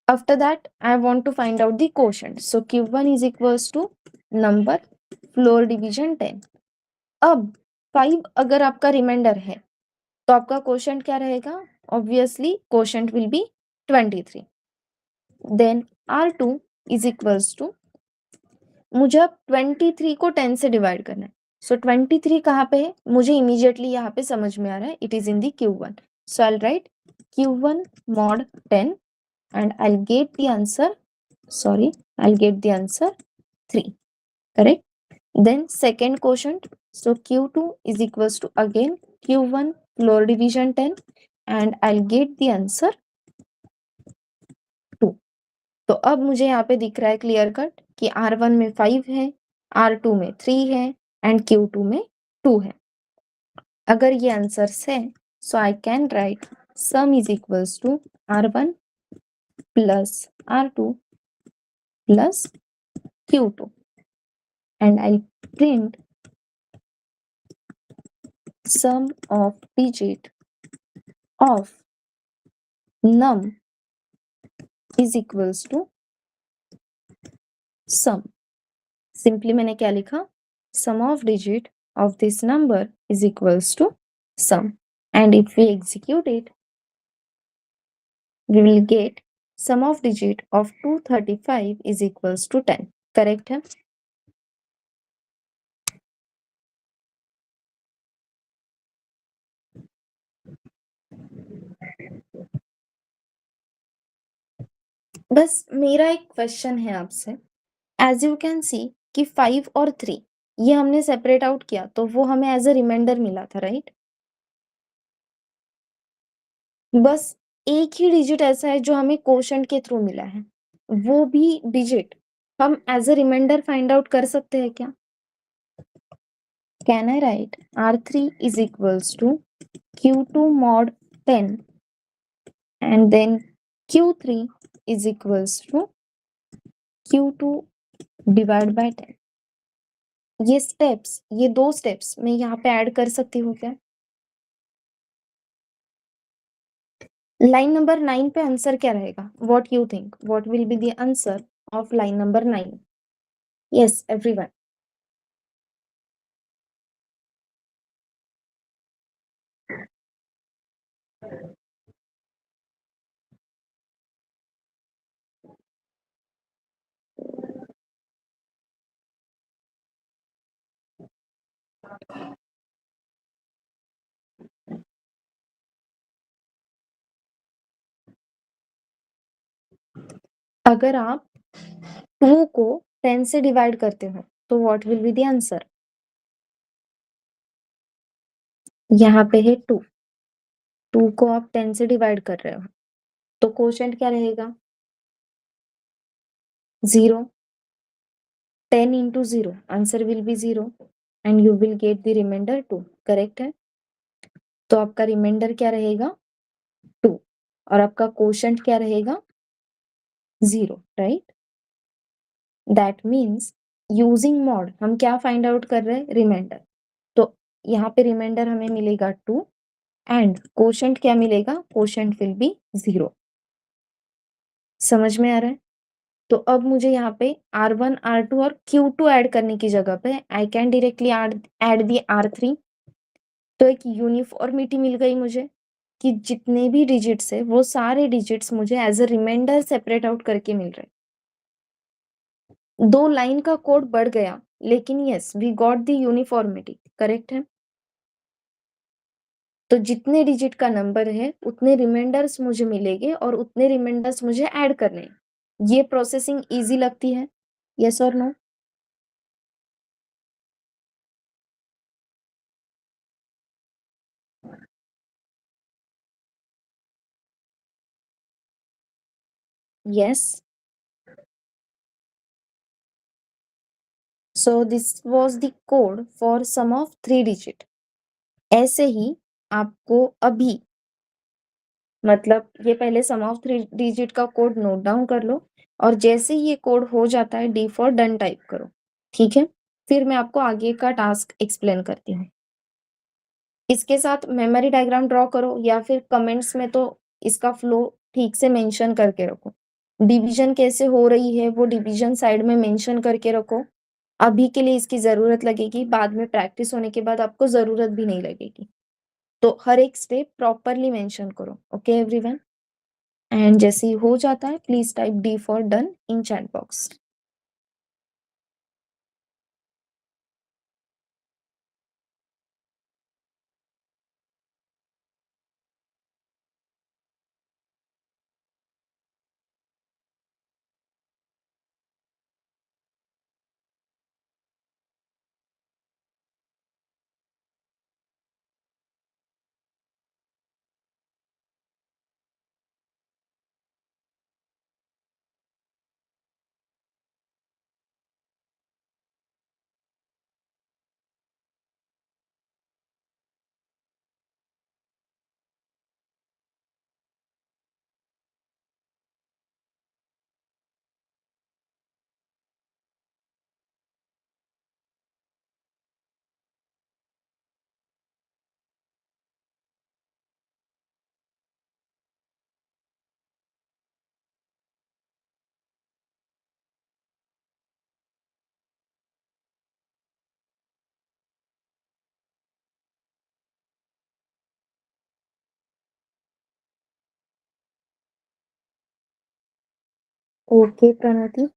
After that, I want to find out the quotient. So Q1 is equals to number floor division 10. अब 5 अगर आपका रिमाइंडर है, तो आपका क्वोशंट क्या रहेगा? Obviously, quotient will be 23. Then R2 is equals to, मुझे अब 23 को 10 से डिवाइड करना है। So 23 कहाँ पे है? मुझे इमीडिएटली यहाँ पे समझ में आ रहा है, it is in the Q1. So I'll write Q1 mod 10 and I'll get the answer 3. Correct? Then second quotient, so Q2 is equals to again Q1 floor division 10 and I'll get the answer 2. तो अब मुझे यहाँ पे दिख रहा है क्लियर कट कि R1 में 5 है, R2 में 3 है एंड Q2 में 2 है. अगर ये आंसर्स है so I can write sum is equals to R1 plus R2 plus Q2 and I'll print sum of digit of num is equals to sum. Simply मैंने क्या लिखा, sum of digit of this number is equals to sum, and if we execute it we will get sum of digit of 235 is equals to 10. Correct है. बस मेरा एक क्वेश्चन है आपसे. एज यू कैन सी कि 5 और 3 ये हमने सेपरेट आउट किया तो वो हमें एज अ रिमाइंडर मिला था, राइट? बस एक ही डिजिट ऐसा है जो हमें क्वोशंट के थ्रू मिला है, वो भी डिजिट हम as a reminder find out कर सकते हैं क्या? Can I write R3 is equals to Q2 mod 10 and then Q3 is equals to Q2 divide by 10. ये स्टेप्स, ये 2 स्टेप्स मैं यहाँ पे ऐड कर सकती हूँ क्या? लाइन नंबर 9 पे आंसर क्या रहेगा? What you think, what will be the answer of line number 9? Yes everyone. अगर आप 2 को 10 से डिवाइड करते हो तो what will be the answer? यहाँ पे है 2, 2 को आप 10 से डिवाइड कर रहे हो तो क्वोशंट क्या रहेगा? 0. 10 into 0, answer will be 0 and you will get the reminder 2. Correct है. तो आपका रिमाइंडर क्या रहेगा? 2 और आपका क्वोशंट क्या रहेगा? 0, right? That means using mod हम क्या फाइंड आउट कर रहे हैं? रिमाइंडर. तो यहाँ पे रिमाइंडर हमें मिलेगा 2 एंड क्वोशंट क्या मिलेगा? Quotient will be 0. समझ में आ रहा है? तो अब मुझे यहाँ पे R1, R2 और Q2 ऐड करने की जगह पे I can directly add the R3. तो एक यूनिफॉर्मिटी मिल गई मुझे कि जितने भी डिजिट्स है वो सारे डिजिट्स मुझे as a reminder separate out करके मिल रहे. 2 लाइन का कोड बढ़ गया लेकिन yes we got the uniformity. Correct है. तो जितने डिजिट का नंबर है उतने रिमाइंडर्स मुझे मिलेंगे और उतने रिमाइंडर्स मुझे ऐड करने हैं. ये प्रोसेसिंग इजी लगती है? यस और no? Yes. So this was the code for sum of 3 digit. ऐसे ही आपको अभी मतलब ये पहले सम ऑफ 3 डिजिट का कोड नोट डाउन कर लो और जैसे ही ये कोड हो जाता है डी फॉर डन टाइप करो. ठीक है. फिर मैं आपको आगे का टास्क एक्सप्लेन करती हूँ. इसके साथ मेमोरी डायग्राम ड्रॉ करो या फिर कमेंट्स में तो इसका फ्लो ठीक से मेंशन करके रखो. डिवीजन कैसे हो रही है वो डिवीजन साइड में मेंशन करके रखो. अभी के लिए इसकी जरूरत लगेगी, बाद में प्रैक्टिस होने के बाद आपको जरूरत भी नहीं लगेगी. तो हर एक स्टेप प्रॉपरली मेंशन करो. Okay everyone. एंड जैसे ही हो जाता है please type D for done in chat box. Okay Pranati.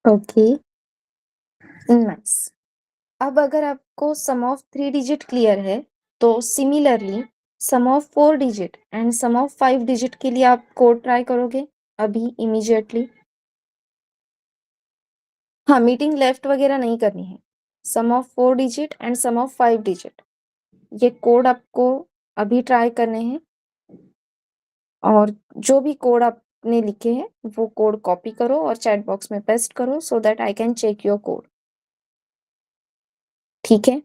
Okay, nice. अब अगर आपको सम ऑफ 3 डिजिट क्लियर है, तो similarly sum of 4 digit and sum of 5 digit के लिए आप कोड ट्राई करोगे अभी इमीडिएटली? हाँ, मीटिंग लेफ्ट वगैरह नहीं करनी है। Sum of 4 digit and sum of 5 digit, ये कोड आपको अभी ट्राई करने हैं। और जो भी कोड आपने लिखे हैं वो कोड कॉपी करो और चैट बॉक्स में पेस्ट करो so that I can check your code. ठीक है?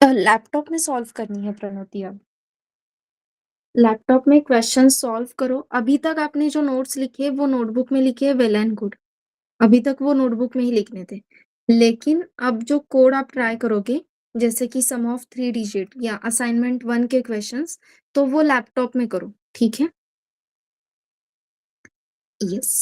लैपटॉप में सॉल्व करनी है प्रणोति अब। लैपटॉप में क्वेश्चन सॉल्व करो। अभी तक आपने जो नोट्स लिखे वो नोटबुक में लिखे, वेल एंड गुड। अभी तक वो नोटबुक में ही लिखने थे। लेकिन अब जो कोड आप ट्राई करोगे, जैसे कि सम ऑफ 3 डिजिट या असाइनमेंट 1 के क्वेश्चंस, तो वो लैपटॉप में करो। ठीक है? यस।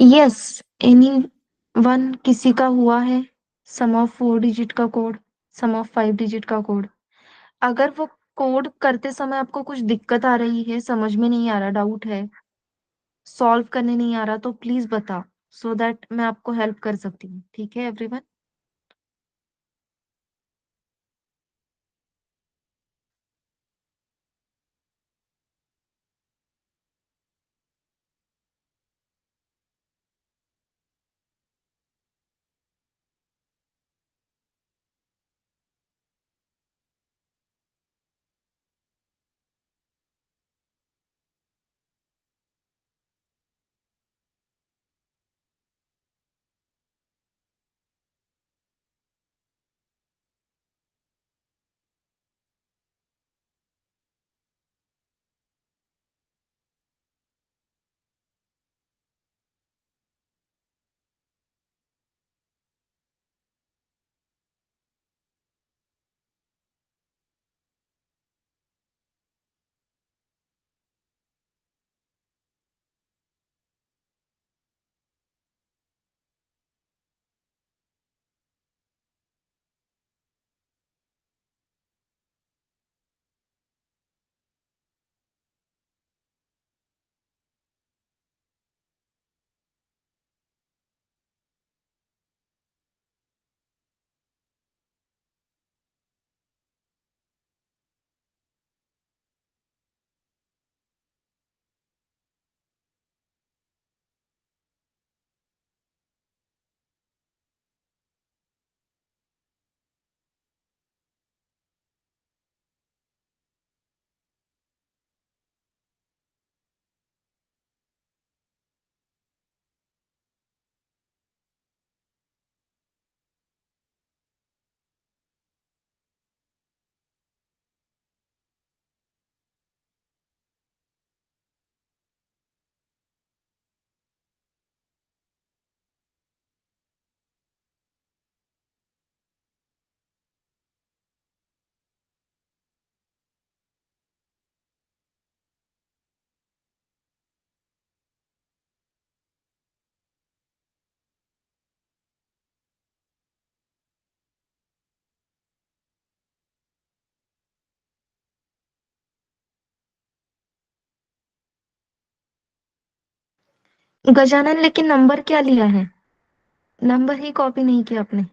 यस, एनी वन, किसी का हुआ है, सम ऑफ 4 डिजिट का कोड, सम ऑफ 5 डिजिट का कोड। अगर वो कोड करते समय आपको कुछ दिक्कत आ रही है, समझ में नहीं आ रहा, डाउट है, सॉल्व करने नहीं आ रहा, तो प्लीज बताओ, सो दैट मैं आपको हेल्प कर सकती हूँ। ठीक है एवरीवन? गजानन, लेकिन नंबर क्या लिया है? नंबर ही कॉपी नहीं किया आपने?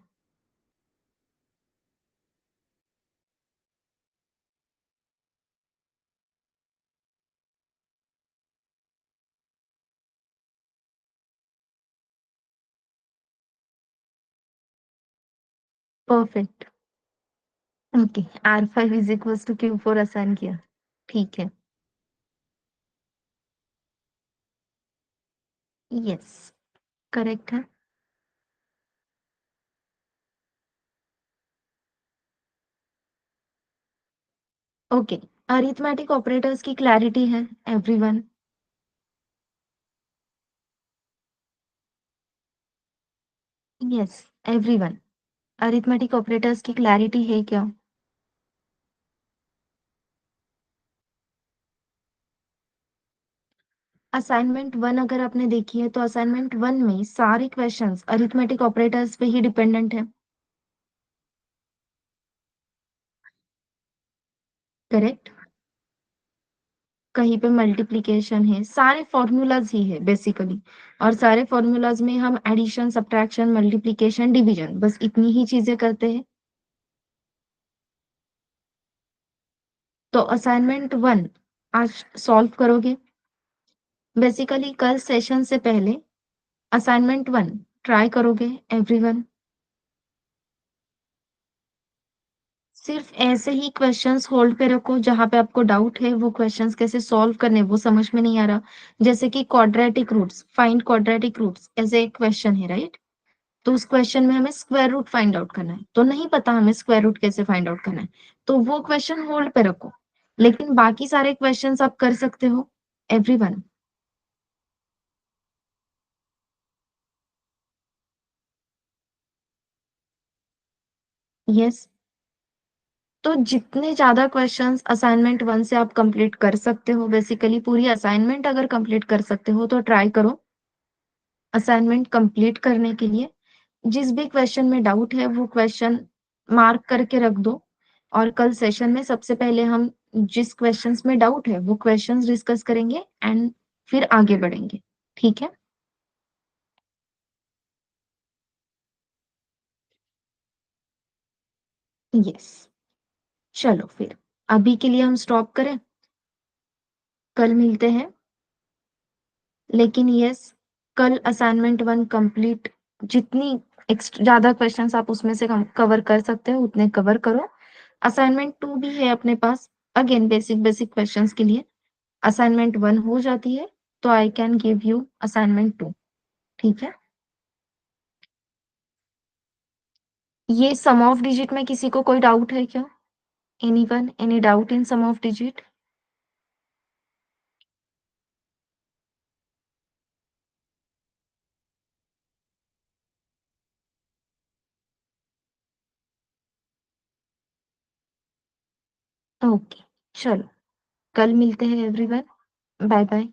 Perfect. Okay, R5 = Q4 assign किया। ठीक है। यस, करेक्ट है। ओके, अरिथमेटिक ऑपरेटर्स की क्लैरिटी है everyone? Yes everyone, arithmetic operators की क्लैरिटी है क्या? असाइनमेंट 1 अगर आपने देखी है तो असाइनमेंट 1 में सारे क्वेश्चंस अरिथमेटिक ऑपरेटर्स पे ही डिपेंडेंट है। करेक्ट। कहीं पे मल्टीप्लिकेशन है, सारे फॉर्मूलाज ही है बेसिकली। और सारे फॉर्मूलाज में हम एडिशन, सब्ट्रैक्शन, मल्टीप्लिकेशन, डिवीजन, बस इतनी ही चीजें करते हैं। तो असाइनमेंट 1 आज सॉल्व करोगे? बेसिकली कल सेशन से पहले असाइनमेंट 1 ट्राई करोगे एवरीवन? सिर्फ ऐसे ही क्वेश्चंस होल्ड पे रखो, जहां पे आपको डाउट है वो क्वेश्चंस कैसे सॉल्व करने वो समझ में नहीं आ रहा। जैसे कि quadratic roots, find quadratic roots ऐसे एक क्वेश्चन है, राइट? तो उस क्वेश्चन में हमें स्क्वायर रूट फाइंड आउट करना है, तो नहीं पता हमें स्क्वायर रूट कैसे फाइंड आउट करना है, तो वो क्वेश्चन होल्ड पे रखो। लेकिन बाकी सारे क्वेश्चंस आप कर सकते हो एवरीवन। यस। तो जितने ज्यादा क्वेश्चंस असाइनमेंट 1 से आप कंप्लीट कर सकते हो, बेसिकली पूरी असाइनमेंट अगर कंप्लीट कर सकते हो तो ट्राई करो। असाइनमेंट कंप्लीट करने के लिए जिस भी क्वेश्चन में डाउट है वो क्वेश्चन मार्क करके रख दो, और कल सेशन में सबसे पहले हम जिस क्वेश्चंस में डाउट है वो क्वेश्चंस डिस्कस करेंगे एंड फिर आगे बढ़ेंगे। ठीक है? यस। चलो फिर अभी के लिए हम स्टॉप करें, कल मिलते हैं। लेकिन यस, कल असाइनमेंट 1 कंप्लीट, जितनी ज्यादा क्वेश्चंस आप उसमें से कवर कर सकते हो उतने कवर करो। असाइनमेंट 2 भी है अपने पास, अगेन बेसिक बेसिक क्वेश्चंस के लिए। असाइनमेंट 1 हो जाती है तो I can give you assignment 2। ठीक है? ये सम ऑफ डिजिट में किसी को कोई डाउट है क्या? Anyone, any doubt in sum of digit? Okay, चलो कल मिलते हैं एवरीवन। Bye bye.